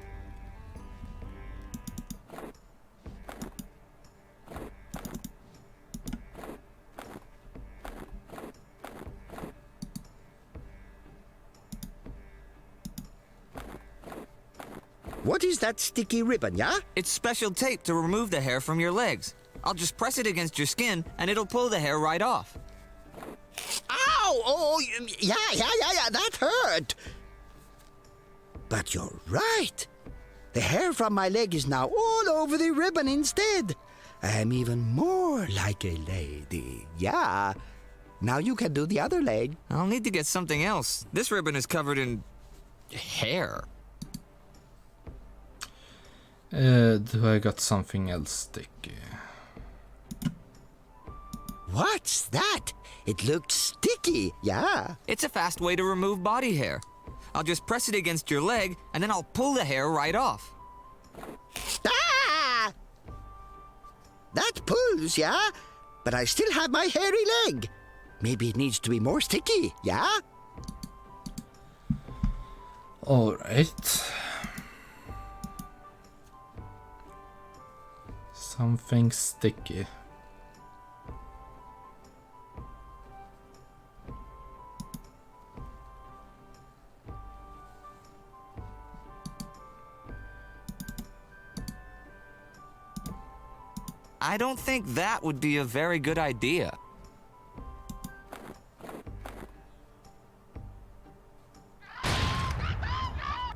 What is that sticky ribbon, yeah? It's special tape to remove the hair from your legs. I'll just press it against your skin and it'll pull the hair right off. Ow! Oh, yeah, that hurt. But you're right. The hair from my leg is now all over the ribbon instead. I am even more like a lady. Yeah. Now you can do the other leg. I'll need to get something else. This ribbon is covered in hair. Do I got something else sticky? What's that? It looked sticky, yeah. It's a fast way to remove body hair. I'll just press it against your leg, and then I'll pull the hair right off. Ah! That pulls, yeah? But I still have my hairy leg. Maybe it needs to be more sticky, yeah? Alright. Something sticky. I don't think that would be a very good idea.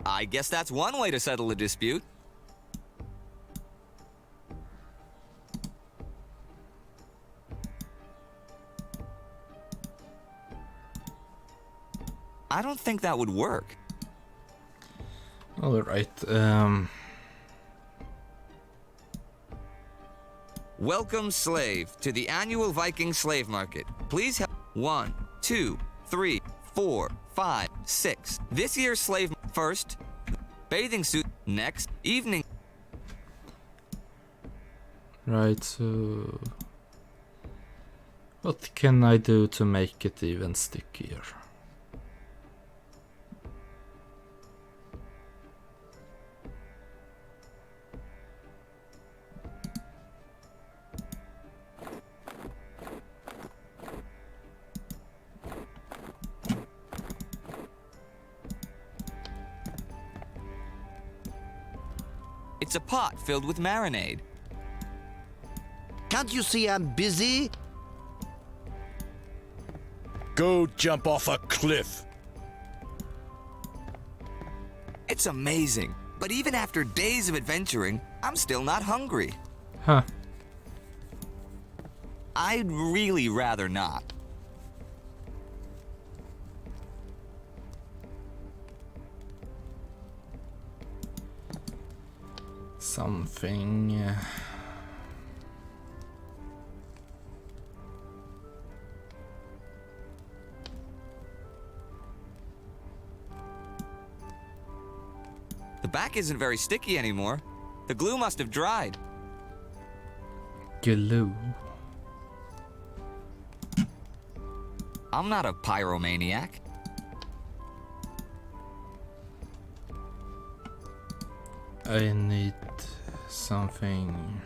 I guess that's one way to settle a dispute. I don't think that would work. Alright, Welcome, slave, to the annual Viking slave market. Please help. 1, 2, 3, 4, 5, 6. This year's slave first. Bathing suit next. Evening. right, so... What can I do to make it even stickier? It's a pot filled with marinade. Can't you see I'm busy? Go jump off a cliff. It's amazing, but even after days of adventuring, I'm still not hungry. Huh. I'd really rather not. Something... The back isn't very sticky anymore. The glue must have dried. glue. I'm not a pyromaniac. I need something...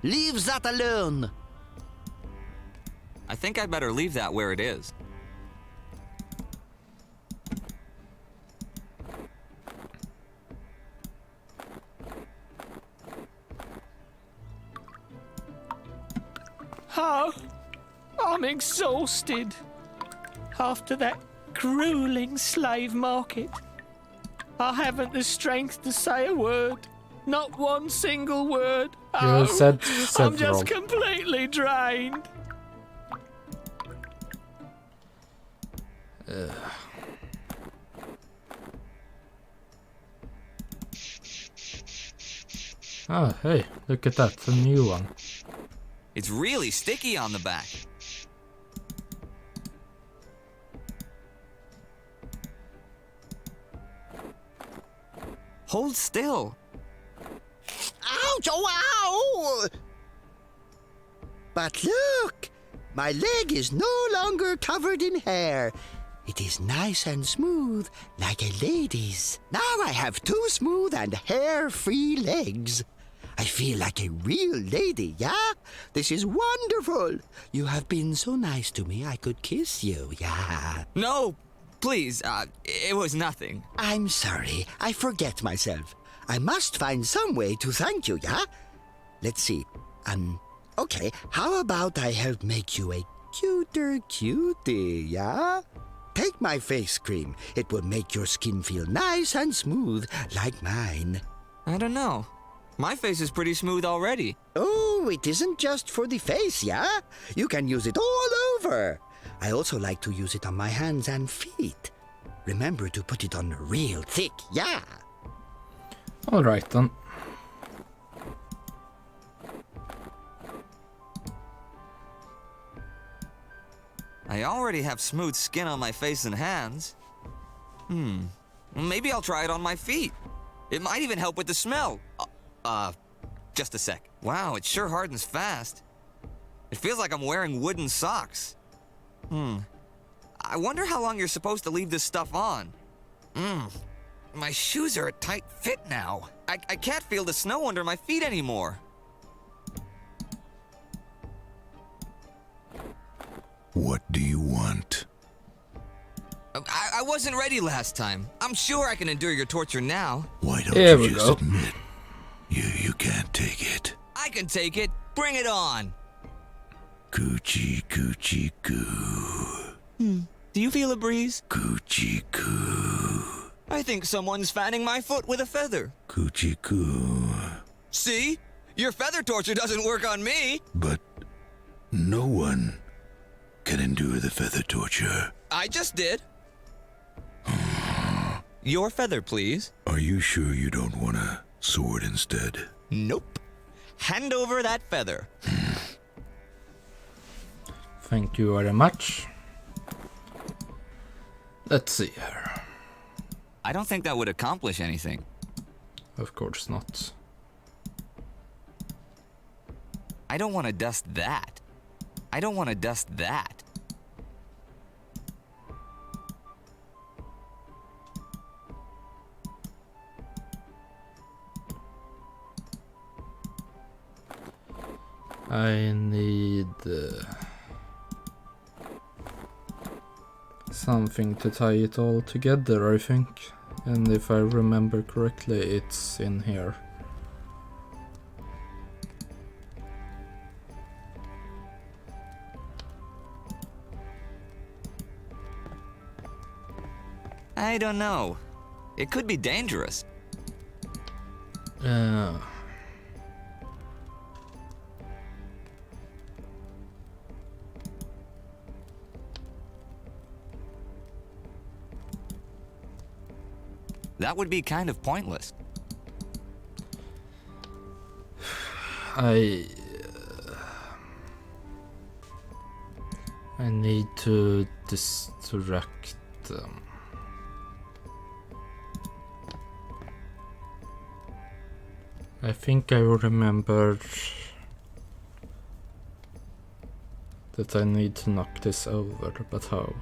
Leave that alone! I think I'd better leave that where it is. Oh, I'm exhausted. After that grueling slave market. I haven't the strength to say a word. Not one single word. You said I'm several. just completely drained. Oh, hey, look at that, a new one. It's really sticky on the back. Hold still. Ouch! Oh, ow! But look! My leg is no longer covered in hair. It is nice and smooth, like a lady's. Now I have 2 smooth and hair-free legs. I feel like a real lady, yeah? This is wonderful. You have been so nice to me, I could kiss you, yeah? No, please, it was nothing. I'm sorry, I forget myself. I must find some way to thank you, yeah? Let's see. Okay, how about I help make you a cuter cutie, yeah? Take my face cream. It will make your skin feel nice and smooth, like mine. I don't know. My face is pretty smooth already. Oh, it isn't just for the face, yeah? You can use it all over. I also like to use it on my hands and feet. Remember to put it on real thick, yeah? Alright then. I already have smooth skin on my face and hands. Maybe I'll try it on my feet. It might even help with the smell. Just a sec. Wow, it sure hardens fast. It feels like I'm wearing wooden socks. I wonder how long you're supposed to leave this stuff on. My shoes are a tight fit now. I can't feel the snow under my feet anymore. What do you want? I wasn't ready last time. I'm sure I can endure your torture now. Why don't Here you we just go. admit you can't take it? I can take it. Bring it on. Coochie coochie goo. Do you feel a breeze? Coochie goo. I think someone's fanning my foot with a feather. Coochie goo. See? Your feather torture doesn't work on me. But no one can endure the feather torture. I just did. Your feather, please. Are you sure you don't want a sword instead? Nope. Hand over that feather. Thank you very much. Let's see here. I don't think that would accomplish anything. Of course not. I don't want to dust that. I don't want to dust that. I need something to tie it all together, I think. And if I remember correctly, it's in here. I don't know. It could be dangerous. That would be kind of pointless. I need to distract them. I think I remember that I need to knock this over, but how?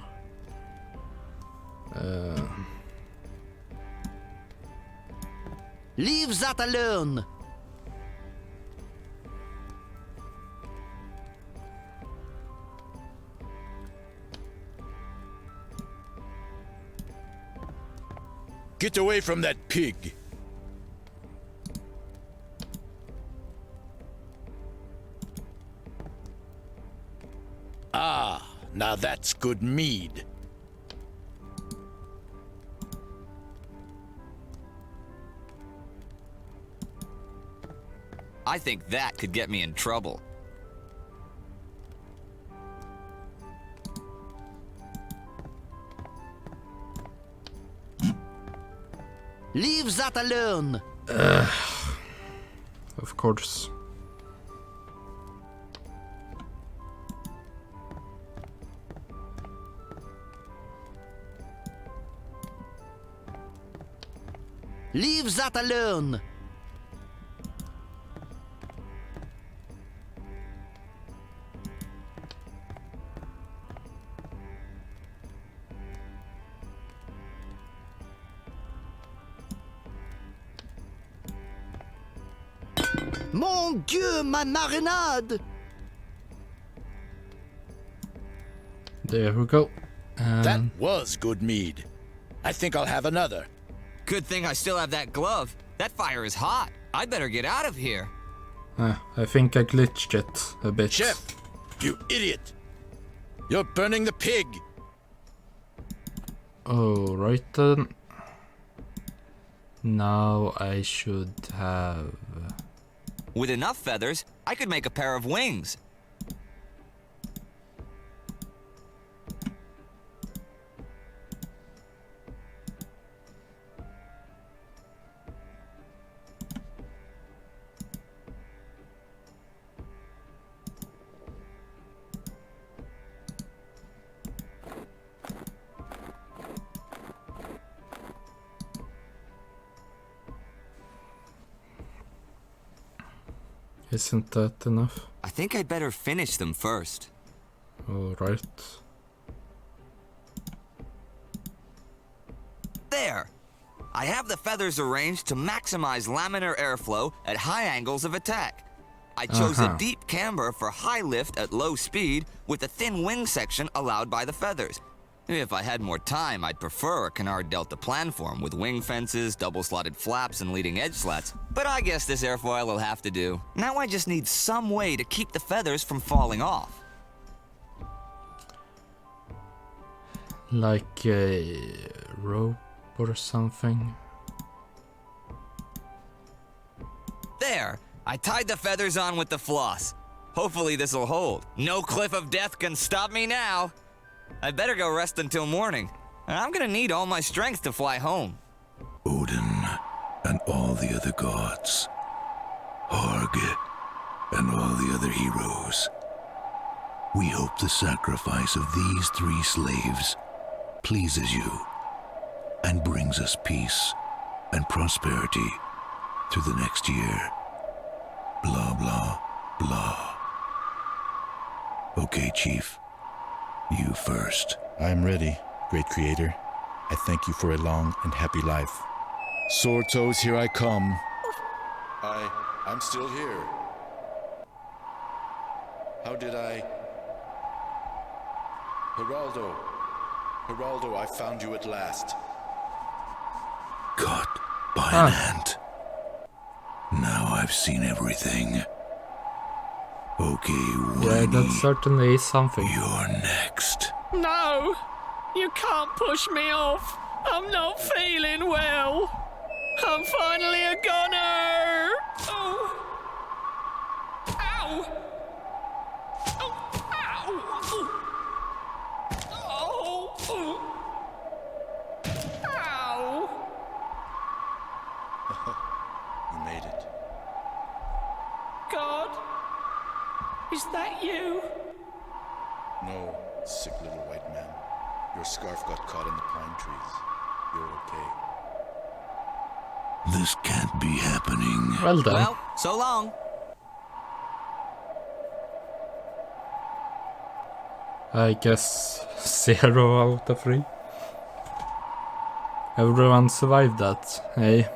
Leave that alone! Get away from that pig! Ah, now that's good mead. I think that could get me in trouble. Leave that alone. Of course. Leave that alone. Mon Dieu, ma marinade! There we go. That was good mead. I think I'll have another. Good thing I still have that glove. That fire is hot. I'd better get out of here. I think I glitched it a bit. Chef, you idiot! You're burning the pig! Oh, right then. Now I should have... With enough feathers, I could make a pair of wings. Isn't that enough? I think I'd better finish them first. Alright. There! I have the feathers arranged to maximize laminar airflow at high angles of attack. I chose a deep camber for high lift at low speed with a thin wing section allowed by the feathers. If I had more time, I'd prefer a canard delta planform with wing fences, double-slotted flaps, and leading edge slats. But I guess this airfoil will have to do. Now I just need some way to keep the feathers from falling off. Like a rope or something. There! I tied the feathers on with the floss. Hopefully this'll hold. No cliff of death can stop me now. I'd better go rest until morning. I'm gonna need all my strength to fly home. Odin and all the other gods, Harge and all the other heroes. We hope the sacrifice of these 3 slaves pleases you and brings us peace and prosperity through the next year. Blah, blah, blah. Okay, Chief. You first. I'm ready, great creator. I thank you for a long and happy life. Sword Toes, here I come. I'm still here. How did I... Geraldo, I found you at last. Caught by an ant. Now I've seen everything. Okay, yeah, that certainly is something. You're next. No! You can't push me off! I'm not feeling well! I'm finally a goner! Oh! Ow! Oh! Ow! Oh! Oh! Ow! You made it. God? Is that you? No, sick little white man. Your scarf got caught in the pine trees. You're okay. This can't be happening. Well done. Well, so long. I guess 0 out of 3. Everyone survived that, hey?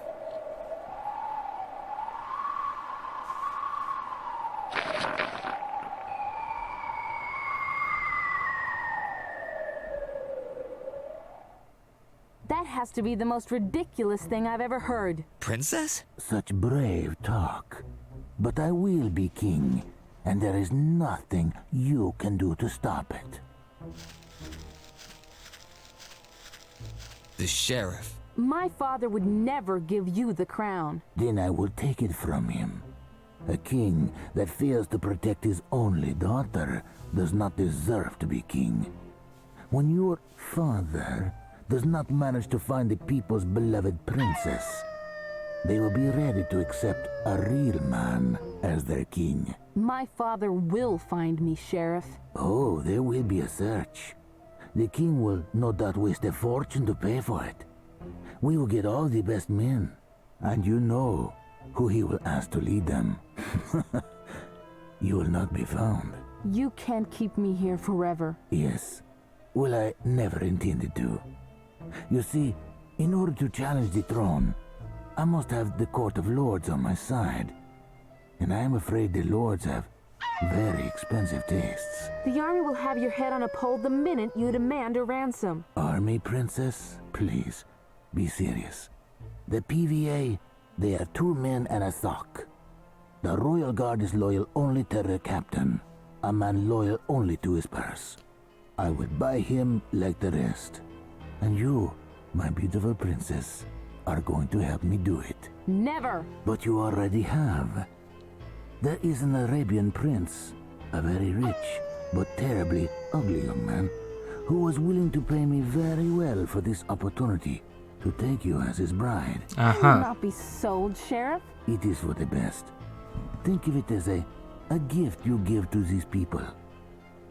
That has to be the most ridiculous thing I've ever heard. Princess? Such brave talk. But I will be king, and there is nothing you can do to stop it. The sheriff. My father would never give you the crown. Then I will take it from him. A king that fails to protect his only daughter does not deserve to be king. When your father does not manage to find the people's beloved princess, they will be ready to accept a real man as their king. My father will find me, Sheriff. Oh, there will be a search. The king will no doubt waste a fortune to pay for it. We will get all the best men, and you know who he will ask to lead them. You will not be found. You can't keep me here forever. Yes. Well, I never intended to. You see, in order to challenge the throne, I must have the Court of Lords on my side. And I am afraid the Lords have very expensive tastes. The army will have your head on a pole the minute you demand a ransom. Army, Princess? Please, be serious. The PVA, they are 2 men and a sock. The Royal Guard is loyal only to their captain, a man loyal only to his purse. I would buy him like the rest. And you, my beautiful princess, are going to help me do it. Never! But you already have. There is an Arabian prince, a very rich but terribly ugly young man, who was willing to pay me very well for this opportunity to take you as his bride. You will not be sold, Sheriff. It is for the best. Think of it as a gift you give to these people.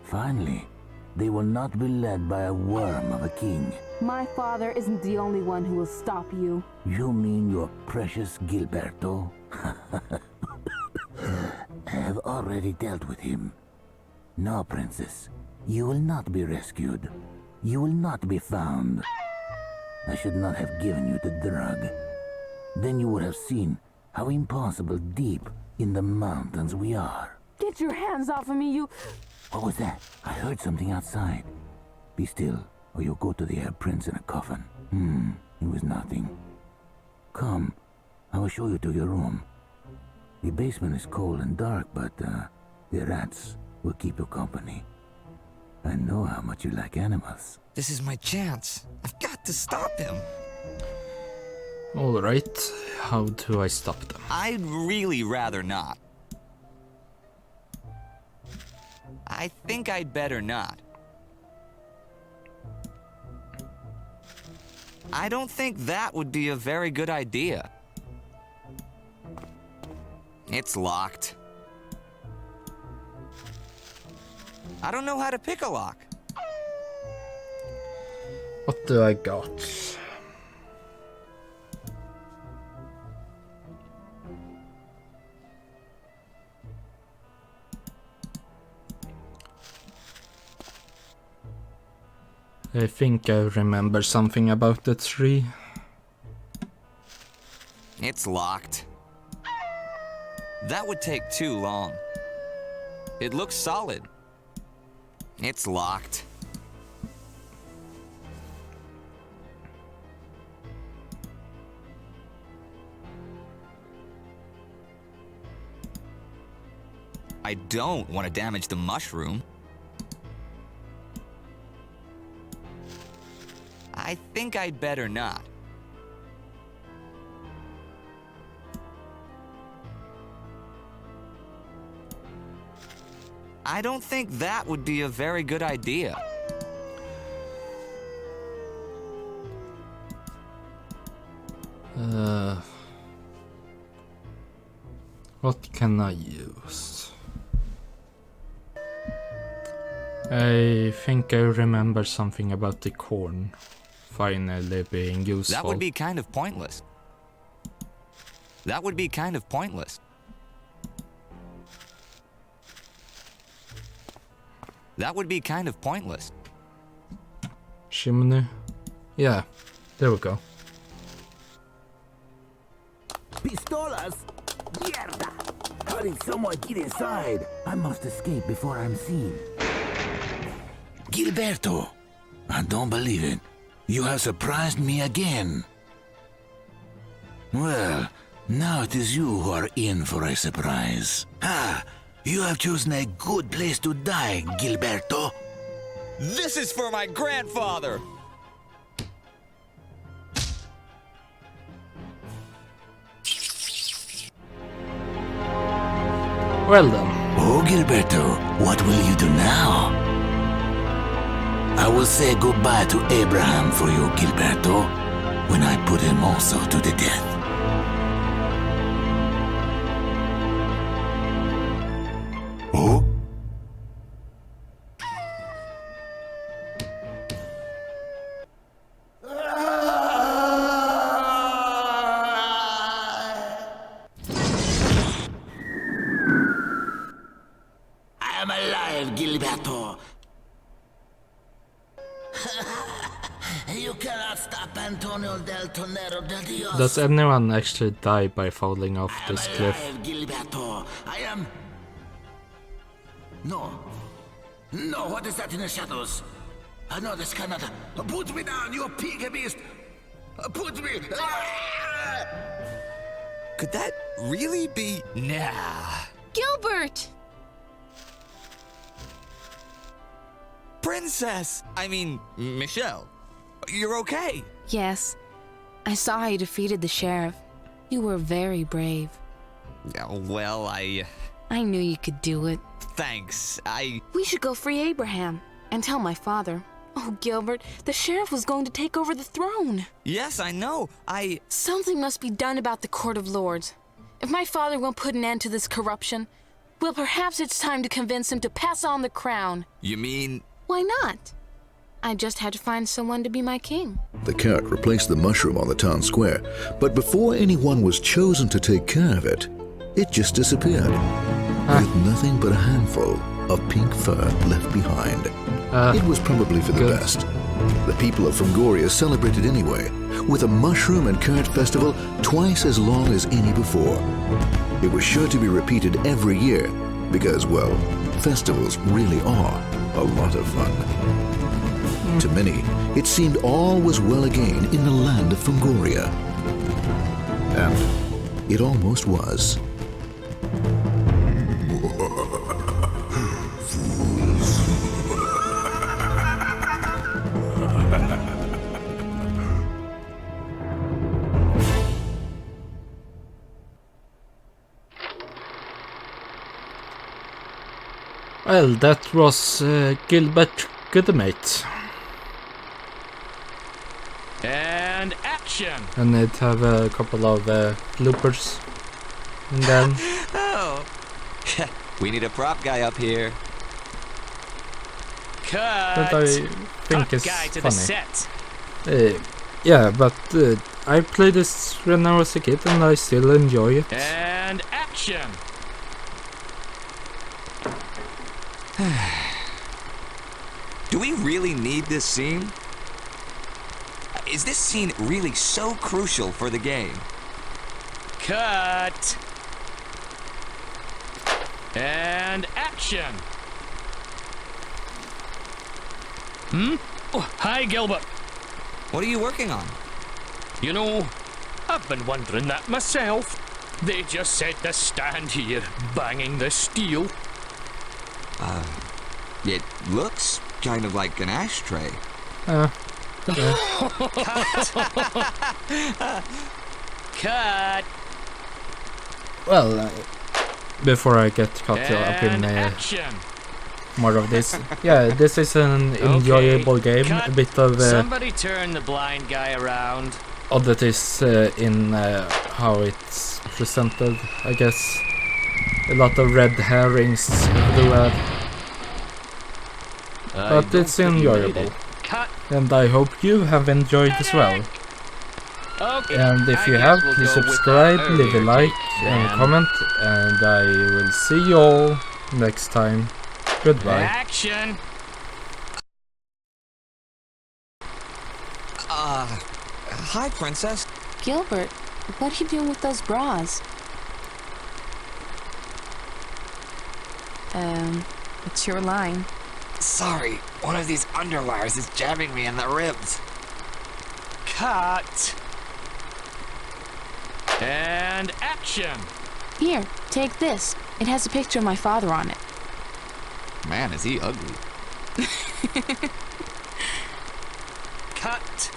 Finally, they will not be led by a worm of a king. My father isn't the only one who will stop you. You mean your precious Gilberto? I have already dealt with him. No, Princess. You will not be rescued. You will not be found. I should not have given you the drug. Then you would have seen how impossible deep in the mountains we are. Get your hands off of me, you... What was that? I heard something outside. Be still, or you'll go to the Arab prince in a coffin. It was nothing. Come, I will show you to your room. The basement is cold and dark, but the rats will keep you company. I know how much you like animals. This is my chance. I've got to stop him. Alright, how do I stop them? I'd really rather not. I think I'd better not. I don't think that would be a very good idea. It's locked. I don't know how to pick a lock. What do I got? I think I remember something about the tree. It's locked. That would take too long. It looks solid. It's locked. I don't want to damage the mushroom. I think I'd better not. I don't think that would be a very good idea. What can I use? I think I remember something about the corn finally being useful. That would be kind of pointless. That would be kind of pointless. That would be kind of pointless. Chimney? Yeah, there we go. Pistolas! Mierda! How did someone get inside? I must escape before I'm seen. Gilberto! I don't believe it. You have surprised me again. Well, now it is you who are in for a surprise. You have chosen a good place to die, Gilberto. This is for my grandfather! Well then. Oh, Gilberto, what will you do now? I will say goodbye to Abraham for you, Gilberto, when I put him also to the death. Oh? I am alive, Gilberto. You cannot stop Antonio del Tonero del Dios. Does anyone actually die by falling off this cliff? Gilberto, I am... No. No, what is that in the shadows? No, this cannot... Put me down, you pig beast! Put me... Could that really be... Nah. Gilbert! Princess! I mean, Michelle. You're okay. Yes. I saw how you defeated the sheriff. You were very brave. Well, I knew you could do it. Thanks. We should go free Abraham and tell my father. Oh, Gilbert, the sheriff was going to take over the throne. Yes, I know. Something must be done about the Court of Lords. If my father won't put an end to this corruption, well, perhaps it's time to convince him to pass on the crown. You mean... Why not? I just had to find someone to be my king. The cat replaced the mushroom on the town square, but before anyone was chosen to take care of it, it just disappeared, with nothing but a handful of pink fur left behind. It was probably for the best. The people of Phungoria celebrated anyway, with a mushroom and carrot festival twice as long as any before. It was sure to be repeated every year, because, well, festivals really are a lot of fun. To many, it seemed all was well again in the land of Phungoria. And it almost was. Well, that was Gilbert Goodmate. And action! And it have a couple of bloopers. And then... Oh! We need a prop guy up here. Cut! That I think is guy to funny. The set. Yeah, but I played this when I was a kid and I still enjoy it. And action! Do we really need this scene? Is this scene really so crucial for the game? Cut! And action! Oh, hi, Gilbert. What are you working on? You know, I've been wondering that myself. They just said to stand here, banging the steel. It looks kind of like an ashtray. Yeah. Cut! Well, before I get caught up in more of this, yeah, this is an enjoyable game. Cut. A bit of Somebody turn the blind guy around. oddities in how it's presented, I guess. A lot of red herrings everywhere. But it's enjoyable. And I hope you have enjoyed as well. Okay. And if you have, please subscribe, leave a like and comment, and I will see you all next time. Goodbye. Action! Hi, Princess. Gilbert, what are you doing with those bras? It's your line. Sorry, one of these underwires is jabbing me in the ribs. Cut! And action! Here, take this. It has a picture of my father on it. Man, is he ugly. Cut!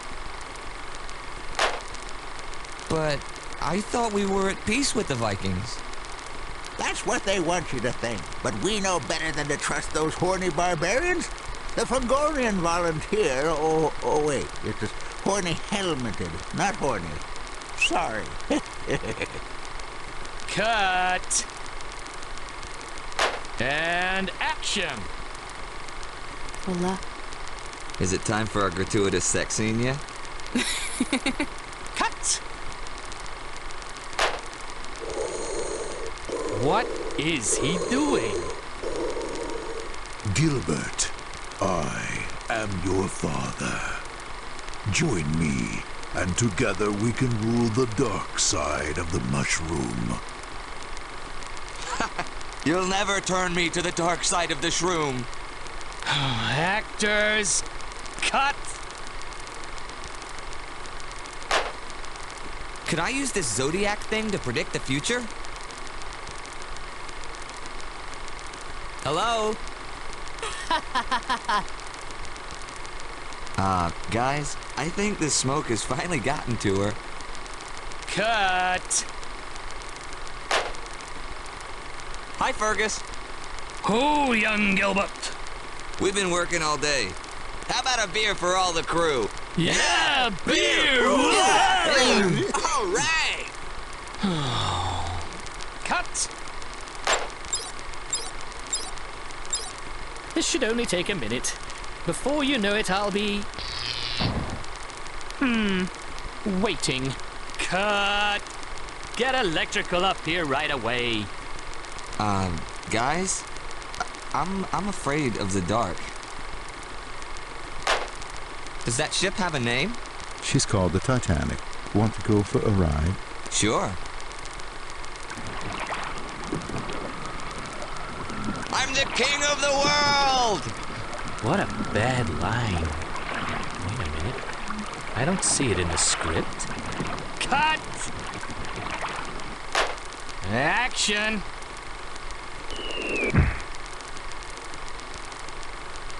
But I thought we were at peace with the Vikings. That's what they want you to think. But we know better than to trust those horny barbarians. The Phungorian volunteer, oh wait, it's just horny helmeted, not horny. Sorry. Cut! And action! Hola. Is it time for our gratuitous sex scene yet? Cut! What is he doing? Gilbert, I am your father. Join me, and together we can rule the dark side of the mushroom. You'll never turn me to the dark side of the shroom. Actors, cut! Could I use this zodiac thing to predict the future? Hello? Guys, I think this smoke has finally gotten to her. Cut! Hi, Fergus. Who, young Gilbert? We've been working all day. How about a beer for all the crew? Yeah, beer! All right! Cut! This should only take a minute. Before you know it, I'll be... waiting. Cut! Get electrical up here right away. Guys, I'm afraid of the dark. Does that ship have a name? She's called the Titanic. Want to go for a ride? Sure. I'm the king of the world! What a bad line. Wait a minute. I don't see it in the script. Cut! Action!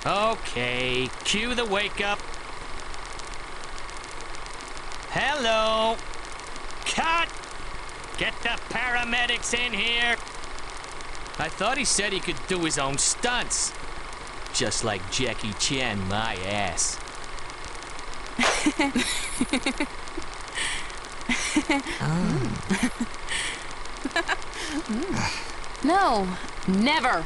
Okay, cue the wake up. Hello! Cut! Get the paramedics in here! I thought he said he could do his own stunts. Just like Jackie Chan, my ass. No, never.